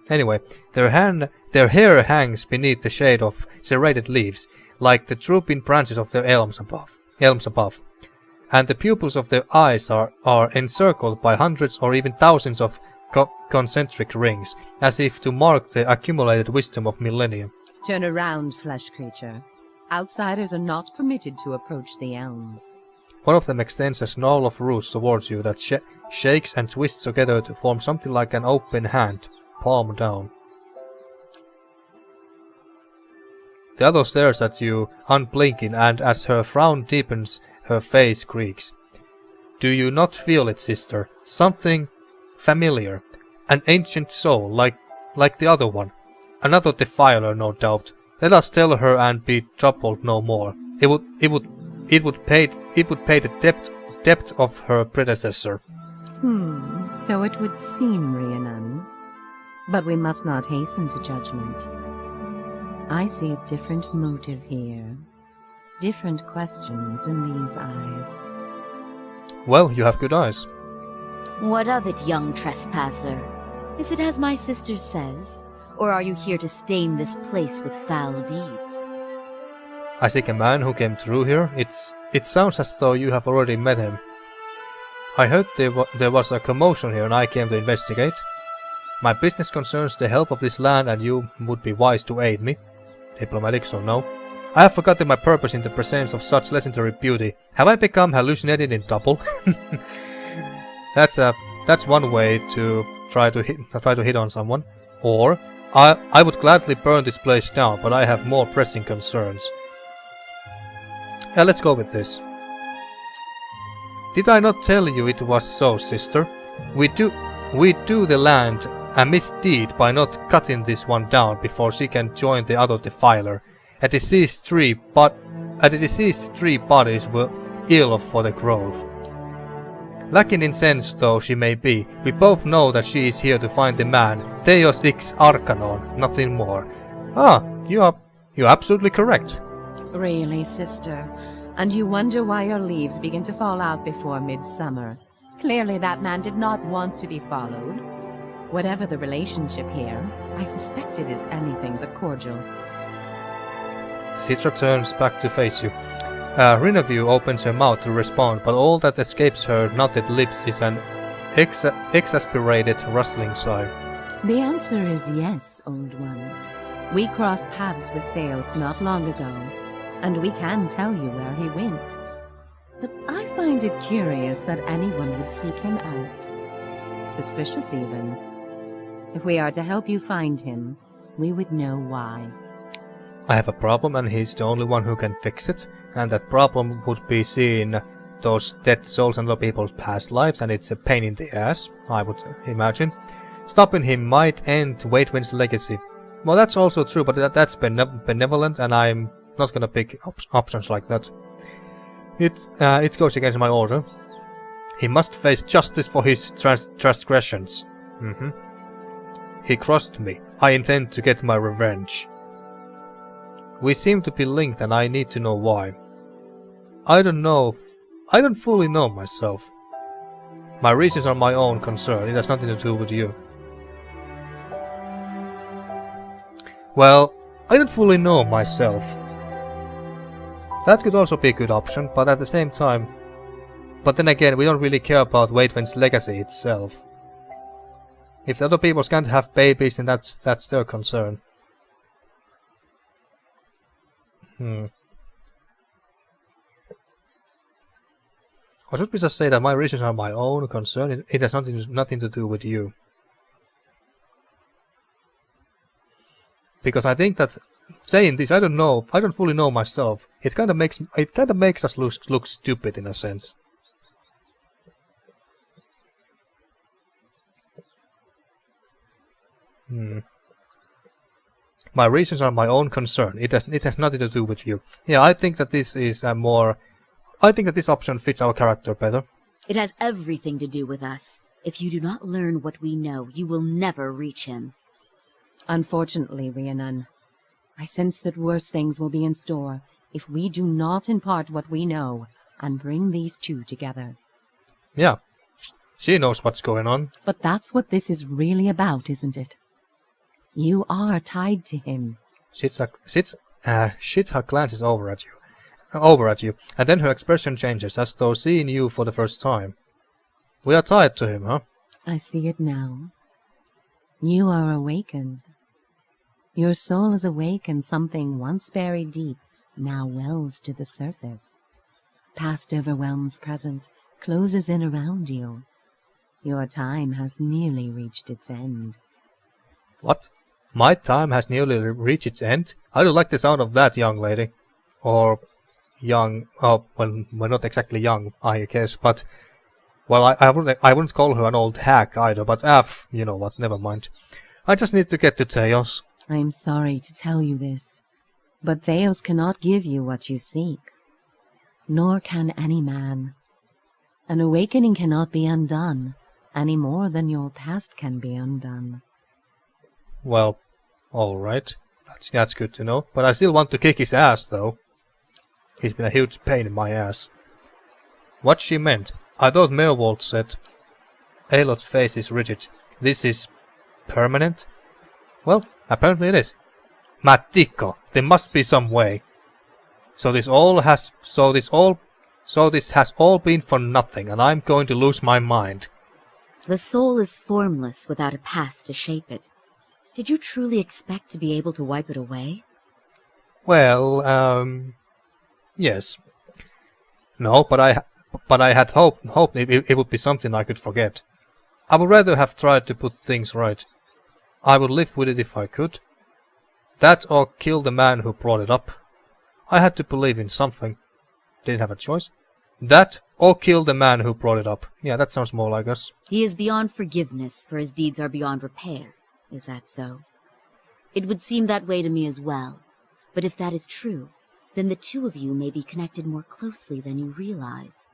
Anyway, their hair hangs beneath the shade of serrated leaves, like the drooping branches of their elms above. And the pupils of their eyes are encircled by hundreds or even thousands of concentric rings, as if to mark the accumulated wisdom of millennia. Turn around, flesh creature. Outsiders are not permitted to approach the elms. One of them extends a snarl of roots towards you that shakes and twists together to form something like an open hand, palm down. The other stares at you, unblinking, and as her frown deepens, her face creaks. Do you not feel it, sister? Something familiar. An ancient soul, like the other one. Another defiler, no doubt. Let us tell her and be troubled no more. It would pay the depth of her predecessor. So it would seem, Rhiannon. But we must not hasten to judgment. I see a different motive here. Different questions in these eyes. Well, you have good eyes. What of it, young trespasser? Is it as my sister says? Or are you here to stain this place with foul deeds? I seek a man who came through here. It sounds as though you have already met him. I heard there was a commotion here and I came to investigate. My business concerns the health of this land and you would be wise to aid me. Diplomatic or no. I have forgotten my purpose in the presence of such legendary beauty. Have I become hallucinated in double? That's one way to try to hit on someone. Or I would gladly burn this place down, but I have more pressing concerns. Yeah, let's go with this. Did I not tell you it was so, sister? We do the land a misdeed by not cutting this one down before she can join the other defiler. A deceased tree bodies were ill for the grove. Lacking in sense though she may be, we both know that she is here to find the man, Thaos Ix Arcanon, nothing more. Ah, you're absolutely correct. Really, sister? And you wonder why your leaves begin to fall out before midsummer. Clearly that man did not want to be followed. Whatever the relationship here, I suspect it is anything but cordial. Citra turns back to face you. Rineview opens her mouth to respond, but all that escapes her knotted lips is an exasperated rustling sigh. The answer is yes, old one. We crossed paths with Thaos not long ago, and we can tell you where he went. But I find it curious that anyone would seek him out. Suspicious, even. If we are to help you find him, we would know why. I have a problem and he's the only one who can fix it, and that problem would be seeing those dead souls in other people's past lives, and it's a pain in the ass, I would imagine. Stopping him might end Waitwin's legacy. Well, that's also true, but that's benevolent, and I'm not gonna pick options like that. It goes against my order. He must face justice for his transgressions. He crossed me. I intend to get my revenge. We seem to be linked, and I need to know why. I don't fully know myself. My reasons are my own concern. It has nothing to do with you. Well, I don't fully know myself. That could also be a good option, but at the same time... But then again, we don't really care about Waitwin's legacy itself. If the other peoples can't have babies, then that's their concern. Or should we just say that my reasons are my own concern? It has nothing to do with you. Because I think that saying this, I don't fully know myself. It kind of makes us look stupid in a sense. My reasons are my own concern. It has nothing to do with you. Yeah, I think that this is I think that this option fits our character better. It has everything to do with us. If you do not learn what we know, you will never reach him. Unfortunately, Rhiannon, I sense that worse things will be in store if we do not impart what we know and bring these two together. Yeah, she knows what's going on. But that's what this is really about, isn't it? You are tied to him. Shitha glances over at you, and then her expression changes as though seeing you for the first time. We are tied to him, huh? I see it now. You are awakened. Your soul is awake, and something once buried deep now wells to the surface. Past overwhelms present, closes in around you. Your time has nearly reached its end. What? My time has nearly reached its end? I don't like the sound of that, young lady. Or young, well, we're not exactly young, I guess, but... Well, I wouldn't call her an old hack either, but you know what, never mind. I just need to get to Thaos. I'm sorry to tell you this, but Thaos cannot give you what you seek. Nor can any man. An awakening cannot be undone, any more than your past can be undone. Well, alright. That's good to know, but I still want to kick his ass, though. He's been a huge pain in my ass. What she meant? I thought Merwold said... Aloth's face is rigid. This is... permanent? Well, apparently it is. Matiko, there must be some way. So this has all been for nothing, and I'm going to lose my mind. The soul is formless without a past to shape it. Did you truly expect to be able to wipe it away? Well, yes. No, but I had hoped it would be something I could forget. I would rather have tried to put things right. I would live with it if I could. That or kill the man who brought it up. I had to believe in something. Didn't have a choice. That or kill the man who brought it up. Yeah, that sounds more like us. He is beyond forgiveness, for his deeds are beyond repair. Is that so? It would seem that way to me as well. But if that is true, then the two of you may be connected more closely than you realize.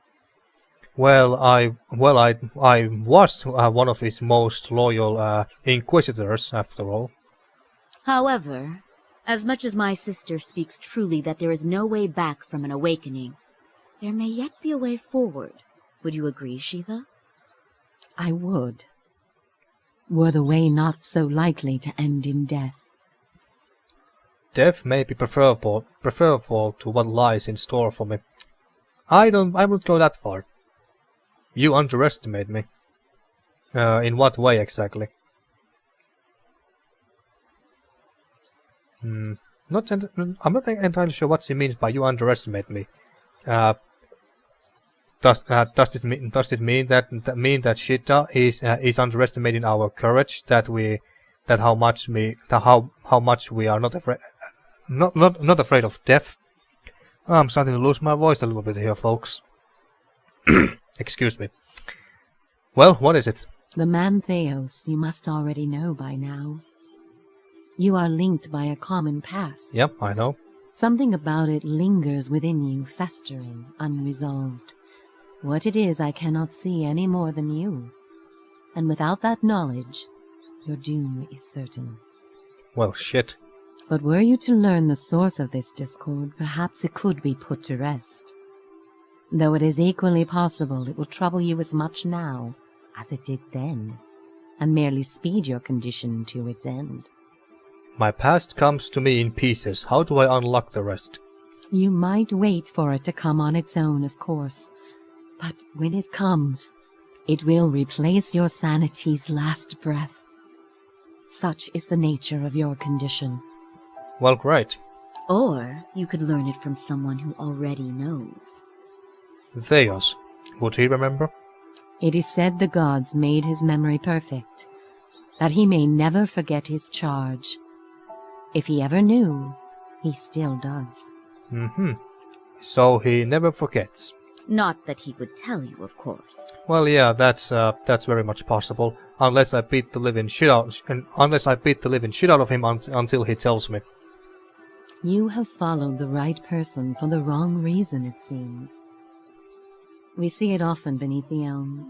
Well, I was one of his most loyal inquisitors, after all. However, as much as my sister speaks truly that there is no way back from an awakening, there may yet be a way forward. Would you agree, Sheetha? I would. Were the way not so likely to end in death. Death may be preferable to what lies in store for me. I wouldn't go that far. You underestimate me. In what way exactly? I'm not entirely sure what she means by you underestimate me. Does it mean that Shita is underestimating our courage? How much we are not afraid of death? I'm starting to lose my voice a little bit here, folks. Excuse me. Well, what is it? The man Thaos you must already know by now. You are linked by a common past. Yep, I know. Something about it lingers within you, festering, unresolved. What it is I cannot see any more than you. And without that knowledge, your doom is certain. Well, shit. But were you to learn the source of this discord, perhaps it could be put to rest. Though it is equally possible it will trouble you as much now as it did then, and merely speed your condition to its end. My past comes to me in pieces. How do I unlock the rest? You might wait for it to come on its own, of course. But when it comes, it will replace your sanity's last breath. Such is the nature of your condition. Well, great. Or you could learn it from someone who already knows. Thaos. Would he remember? It is said the gods made his memory perfect, that he may never forget his charge. If he ever knew, he still does. So he never forgets. Not that he would tell you, of course. Well, yeah, that's very much possible. Unless I beat the living shit out of him until he tells me. You have followed the right person for the wrong reason, it seems. We see it often beneath the elms.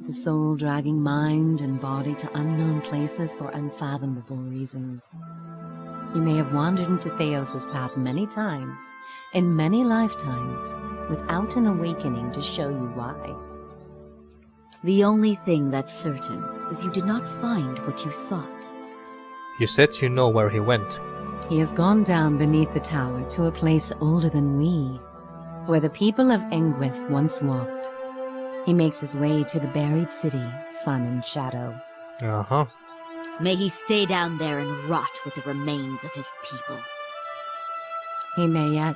The soul dragging mind and body to unknown places for unfathomable reasons. You may have wandered into Thaos' path many times, in many lifetimes, without an awakening to show you why. The only thing that's certain is you did not find what you sought. You said you know where he went. He has gone down beneath the tower to a place older than we, where the people of Engwith once walked. He makes his way to the buried city, Sun and Shadow. Uh-huh. May he stay down there and rot with the remains of his people. He may yet.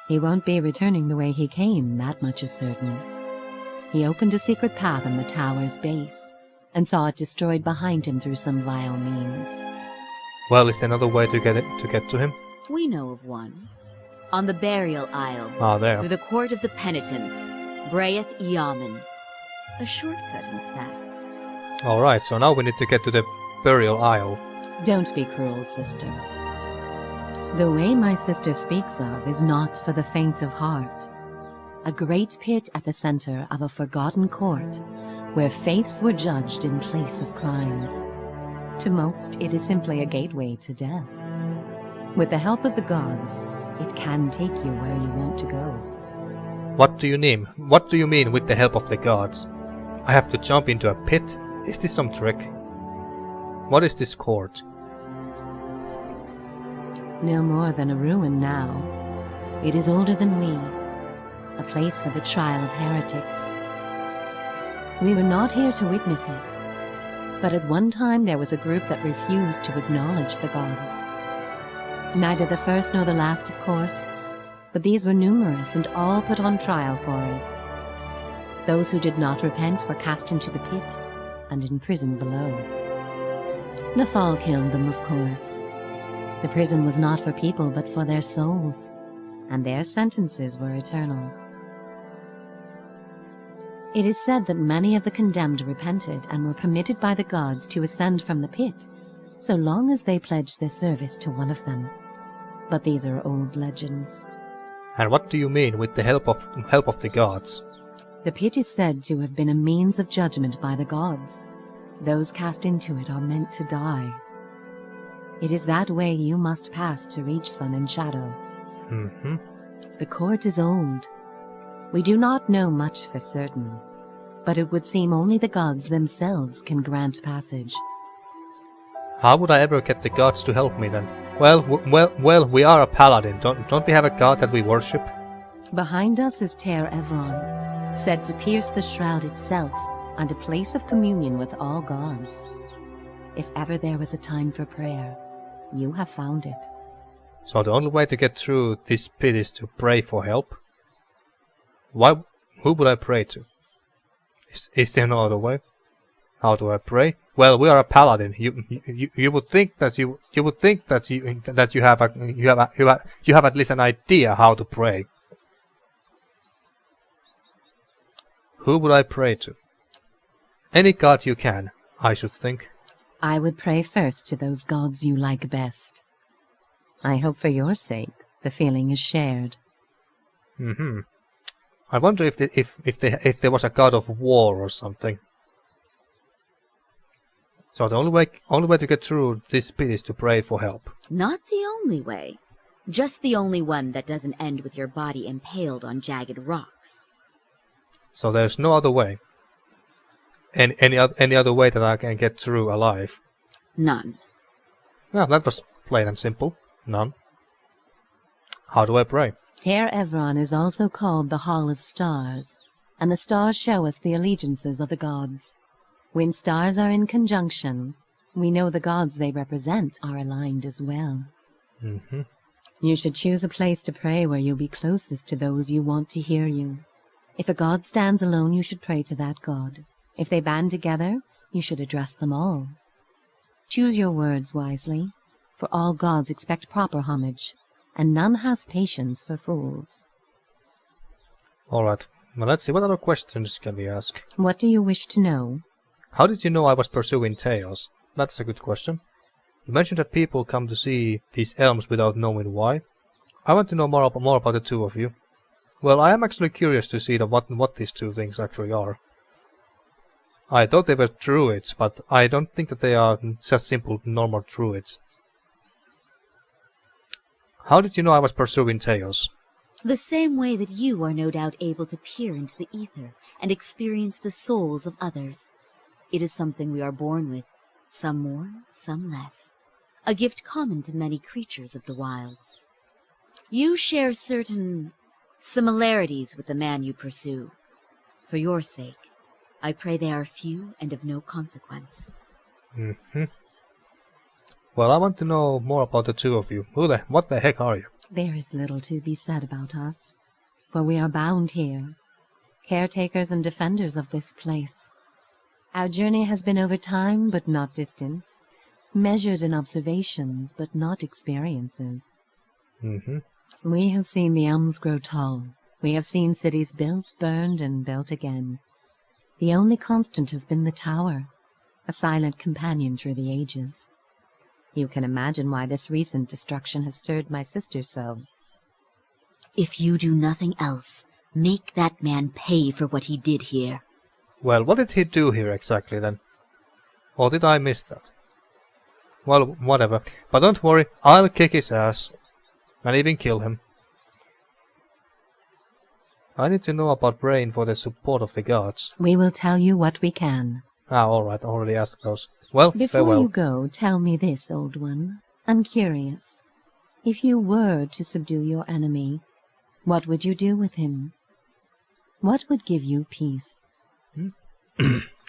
He won't be returning the way he came, that much is certain. He opened a secret path in the tower's base, and saw it destroyed behind him through some vile means. Well, is there another way to get to him? We know of one. On the burial isle. Ah, there. Through the court of the penitents. Brayeth Yaman. A shortcut, in fact. Alright, so now we need to get to the burial isle. Don't be cruel, sister. The way my sister speaks of is not for the faint of heart. A great pit at the center of a forgotten court, where faiths were judged in place of crimes. To most, it is simply a gateway to death. With the help of the gods, it can take you where you want to go. What do you mean? What do you mean with the help of the gods? I have to jump into a pit? Is this some trick? What is this court? No more than a ruin now. It is older than we. A place for the trial of heretics. We were not here to witness it. But at one time there was a group that refused to acknowledge the gods. Neither the first nor the last, of course, but these were numerous and all put on trial for it. Those who did not repent were cast into the pit and imprisoned below. The fall killed them, of course. The prison was not for people but for their souls, and their sentences were eternal. It is said that many of the condemned repented and were permitted by the gods to ascend from the pit, so long as they pledged their service to one of them. But these are old legends. And what do you mean with the help of the gods? The pit is said to have been a means of judgment by the gods. Those cast into it are meant to die. It is that way you must pass to reach Sun and Shadow. The court is old. We do not know much for certain, but it would seem only the gods themselves can grant passage. How would I ever get the gods to help me then? Well, we are a paladin. Don't we have a god that we worship? Behind us is Ter Evron, said to pierce the shroud itself and a place of communion with all gods. If ever there was a time for prayer, you have found it. So the only way to get through this pit is to pray for help? Why? Who would I pray to? Is there no other way? How do I pray? Well, we are a paladin. You would think that you have at least an idea how to pray. Who would I pray to? Any god you can, I should think. I would pray first to those gods you like best. I hope for your sake the feeling is shared. I wonder if there was a god of war or something. So the only way to get through this pit is to pray for help. Not the only way. Just the only one that doesn't end with your body impaled on jagged rocks. So there's no other way. Any other way that I can get through alive? None. Well, that was plain and simple. None. How do I pray? Ter Evron is also called the Hall of Stars, and the stars show us the allegiances of the gods. When stars are in conjunction, we know the gods they represent are aligned as well. You should choose a place to pray where you'll be closest to those you want to hear you. If a god stands alone, you should pray to that god. If they band together, you should address them all. Choose your words wisely, for all gods expect proper homage, and none has patience for fools. Alright, well, let's see, what other questions can we ask? What do you wish to know? How did you know I was pursuing Thaos? That's a good question. You mentioned that people come to see these elms without knowing why. I want to know more about the two of you. Well, I am actually curious to see what these two things actually are. I thought they were druids, but I don't think that they are just simple normal druids. How did you know I was pursuing Thaos? The same way that you are no doubt able to peer into the ether and experience the souls of others. It is something we are born with, some more, some less. A gift common to many creatures of the wilds. You share certain similarities with the man you pursue. For your sake, I pray they are few and of no consequence. Well, I want to know more about the two of you. What the heck are you? There is little to be said about us, for we are bound here, caretakers and defenders of this place. Our journey has been over time, but not distance, measured in observations, but not experiences. We have seen the elms grow tall. We have seen cities built, burned, and built again. The only constant has been the tower, a silent companion through the ages. You can imagine why this recent destruction has stirred my sister so. If you do nothing else, make that man pay for what he did here. Well, what did he do here exactly then? Or did I miss that? Well, whatever. But don't worry, I'll kick his ass. And even kill him. I need to know about praying for the support of the gods. We will tell you what we can. Ah, alright, already asked those. Well, Before farewell. you go, tell me this, old one. I'm curious. If you were to subdue your enemy, what would you do with him? What would give you peace?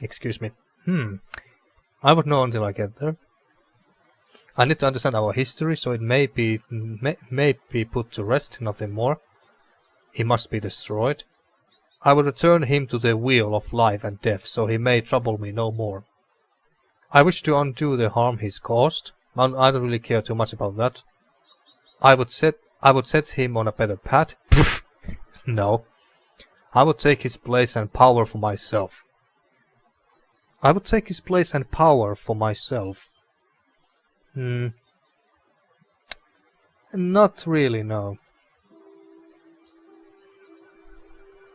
Excuse me. I would know until I get there. I need to understand our history, so it may be put to rest, nothing more. He must be destroyed. I will return him to the wheel of life and death, so he may trouble me no more. I wish to undo the harm he's caused. I don't really care too much about that. I would set him on a better path. No. I would take his place and power for myself. Not really, no.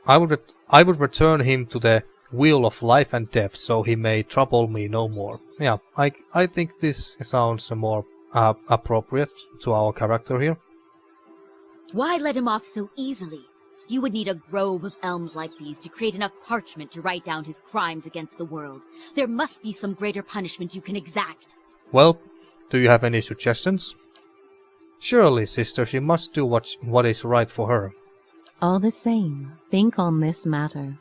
I would return him to the wheel of life and death, so he may trouble me no more. Yeah, I think this sounds more appropriate to our character here. Why let him off so easily? You would need a grove of elms like these to create enough parchment to write down his crimes against the world. There must be some greater punishment you can exact. Well, do you have any suggestions? Surely, sister, she must do what is right for her. All the same, think on this matter.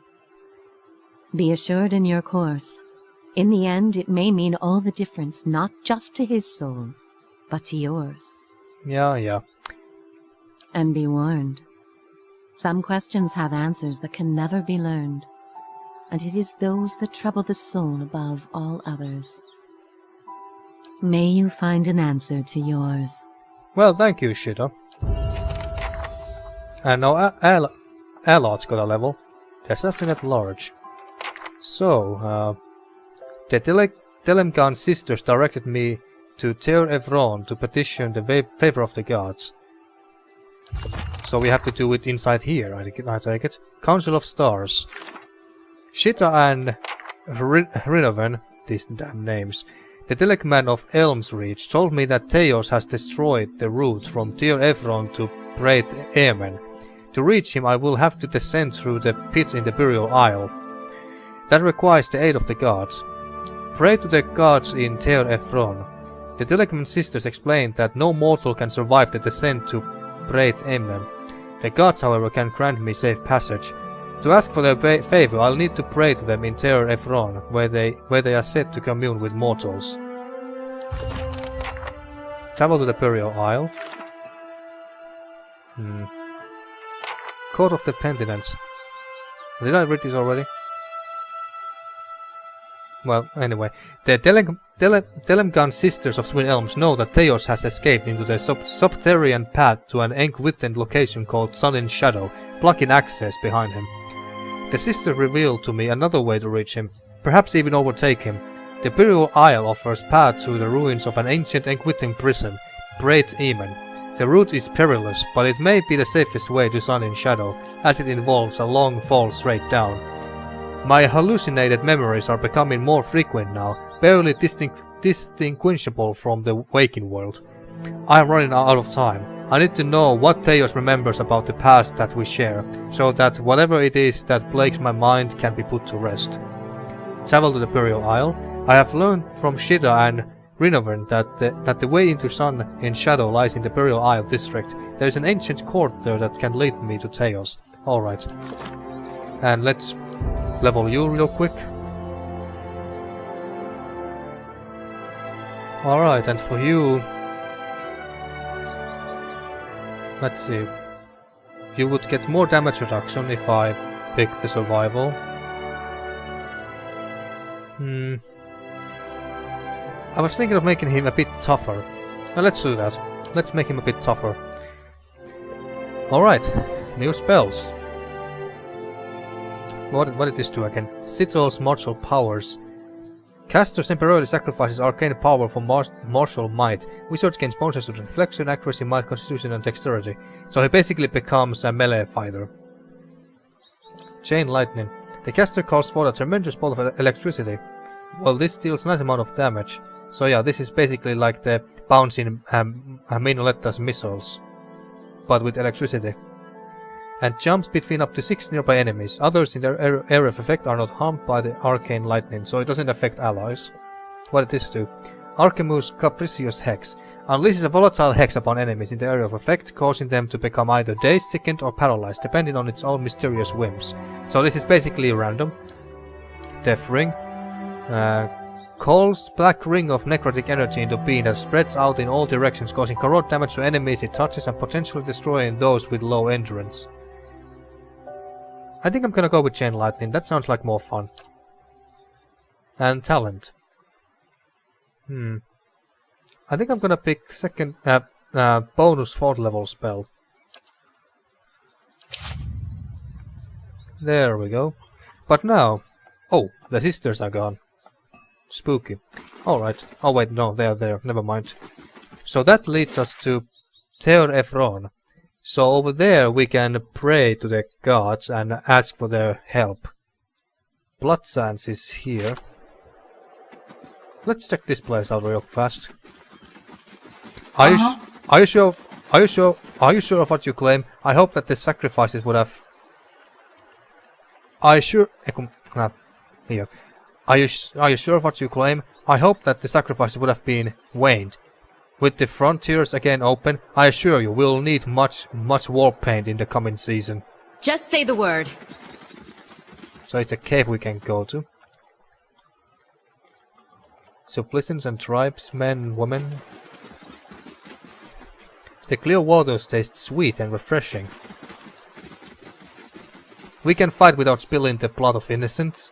Be assured in your course. In the end, it may mean all the difference, not just to his soul, but to yours. Yeah. And be warned. Some questions have answers that can never be learned, and it is those that trouble the soul above all others. May you find an answer to yours. Well, thank you, Shida. And now Alot's got a level. The assassin at large. So, the Delemgan sisters directed me to Teor Evron to petition the favor of the gods. So we have to do it inside here, I take it. Council of Stars. Shita and Rinovan, these damn names. The Delemgan of Elms Reach told me that Thaos has destroyed the route from Teor Evron to Great Eamon. To reach him I will have to descend through the pit in the Burial Isle. That requires the aid of the gods. Pray to the gods in Teor Evron. The Delemgan sisters explained that no mortal can survive the descent to Great Eamon. The gods, however, can grant me safe passage. To ask for their favor, I'll need to pray to them in Teor Evron, where they are said to commune with mortals. Travel to the Burial Isle. Court of the Penitents. Did I read this already? Well, anyway, the Delemgan sisters of Twin Elms know that Thaos has escaped into the subterranean path to an ink-within location called Sun in Shadow, blocking access behind him. The sisters revealed to me another way to reach him, perhaps even overtake him. The Burial Isle offers path through the ruins of an ancient ink-within prison, Great Eamon. The route is perilous, but it may be the safest way to Sun in Shadow, as it involves a long fall straight down. My hallucinated memories are becoming more frequent now, barely distinguishable from the waking world. I am running out of time. I need to know what Thaos remembers about the past that we share, so that whatever it is that plagues my mind can be put to rest. Travel to the Burial Isle. I have learned from Shida and Rinovan that the way into Sun in Shadow lies in the Burial Isle district. There is an ancient court there that can lead me to Thaos. Alright. And let's level you real quick. Alright, and for you... Let's see. You would get more damage reduction if I pick the survival. I was thinking of making him a bit tougher. Now let's do that. Let's make him a bit tougher. Alright, new spells. What did this do again? Sigil's martial powers. Caster temporarily sacrifices arcane power for martial might. Wizard gains bonuses to reflection, accuracy, might, constitution, and dexterity. So he basically becomes a melee fighter. Chain lightning. The caster calls for a tremendous bolt of electricity. Well, this deals a nice amount of damage. So yeah, this is basically like the bouncing Minoletta's missiles, but with electricity. And jumps between up to 6 nearby enemies. Others in their area of effect are not harmed by the arcane lightning, so it doesn't affect allies. What did this do? Archemus Capricious Hex. Unleashes a volatile hex upon enemies in the area of effect, causing them to become either dazed, sickened, or paralyzed, depending on its own mysterious whims. So this is basically random. Death Ring. Calls black ring of necrotic energy into being that spreads out in all directions, causing corrode damage to enemies it touches and potentially destroying those with low endurance. I think I'm gonna go with Chain Lightning, that sounds like more fun. And Talent. I think I'm gonna pick second bonus 4th level spell. There we go. But now... Oh, the sisters are gone. Spooky. Alright. Oh wait, no, they are there. Never mind. So that leads us to Teor Evron. So over there we can pray to the gods and ask for their help. Bloodlines is here. Let's check this place out real fast. Are you sure of what you claim? I hope that the sacrifices would have... Here. Are you sure of what you claim? I hope that the sacrifices would have been waned. With the frontiers again open, I assure you we'll need much war paint in the coming season. Just say the word. So it's a cave we can go to. Supplicants and tribesmen, women. The clear waters taste sweet and refreshing. We can fight without spilling the blood of innocents.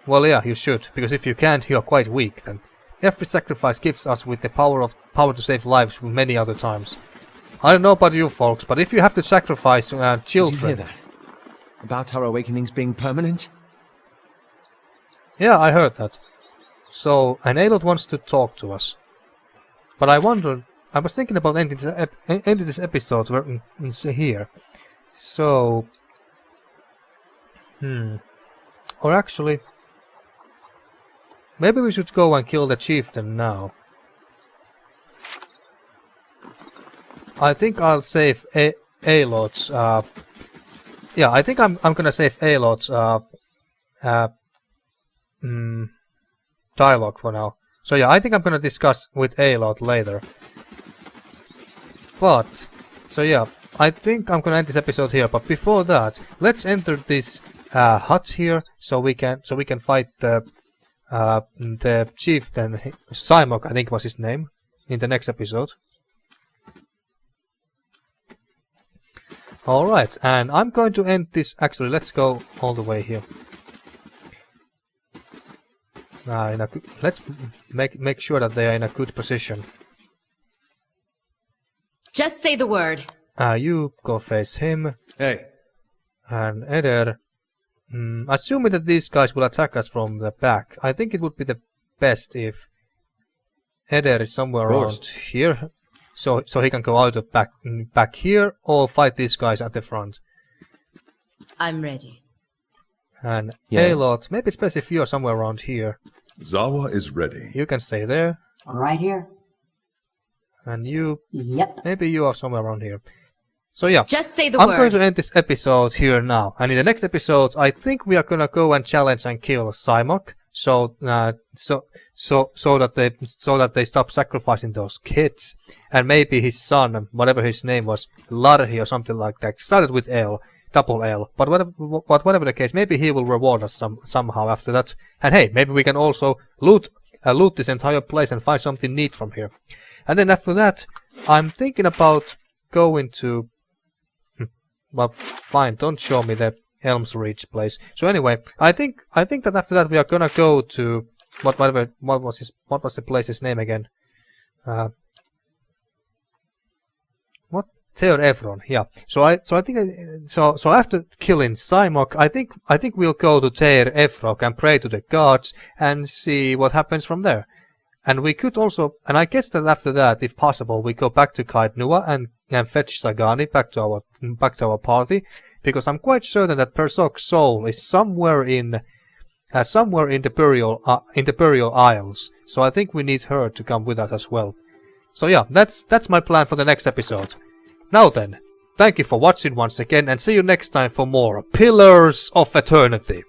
Well, yeah, you should, because if you can't, you are quite weak then. Every sacrifice gives us with the power to save lives many other times. I don't know about you folks, but if you have to sacrifice children... Did you hear that? About our awakenings being permanent? Yeah, I heard that. So, an Aloth wants to talk to us. But I wondered... I was thinking about ending this episode here. So... Or actually... Maybe we should go and kill the chieftain now. I think I'll save Aloth's... yeah, I think I'm gonna save Aloth's dialogue for now. So yeah, I think I'm gonna discuss with Aloth later. But... So yeah, I think I'm gonna end this episode here, but before that, let's enter this hut here so we can fight the chieftain Simoc, I think was his name, in the next episode. Alright, and I'm going to end this. Actually, let's go all the way here. Let's make sure that they are in a good position. Just say the word. You go face him. Hey. And Eder. Assuming that these guys will attack us from the back, I think it would be the best if Eder is somewhere around here, so he can go out of back here or fight these guys at the front. I'm ready. And Yes. Aloth, maybe it's best if you are somewhere around here. Zawa is ready. You can stay there, Right here. and you, Yep. maybe you are somewhere around here. So yeah, Just say the I'm word. going to end this episode here now, and in the next episode, I think we are gonna go and challenge and kill Simoc, so that they stop sacrificing those kids, and maybe his son, whatever his name was, Larhi or something like that, started with L, double L, but whatever the case, maybe he will reward us somehow after that, and hey, maybe we can also loot this entire place and find something neat from here, and then after that, I'm thinking about going to. Well, fine, don't show me the Elms Reach place. So anyway, I think that after that we are gonna go to what was the place's name again? What? Theor Evron, yeah. So I think so after killing Simoc, I think we'll go to Theor Evron and pray to the gods and see what happens from there. And we could also, and I guess that after that, if possible, we go back to Kaid Nua and fetch Sagani back to our party, because I'm quite certain that Persok's soul is somewhere in the Burial Isles. So I think we need her to come with us as well. So yeah, that's my plan for the next episode. Now then, thank you for watching once again, and see you next time for more Pillars of Eternity.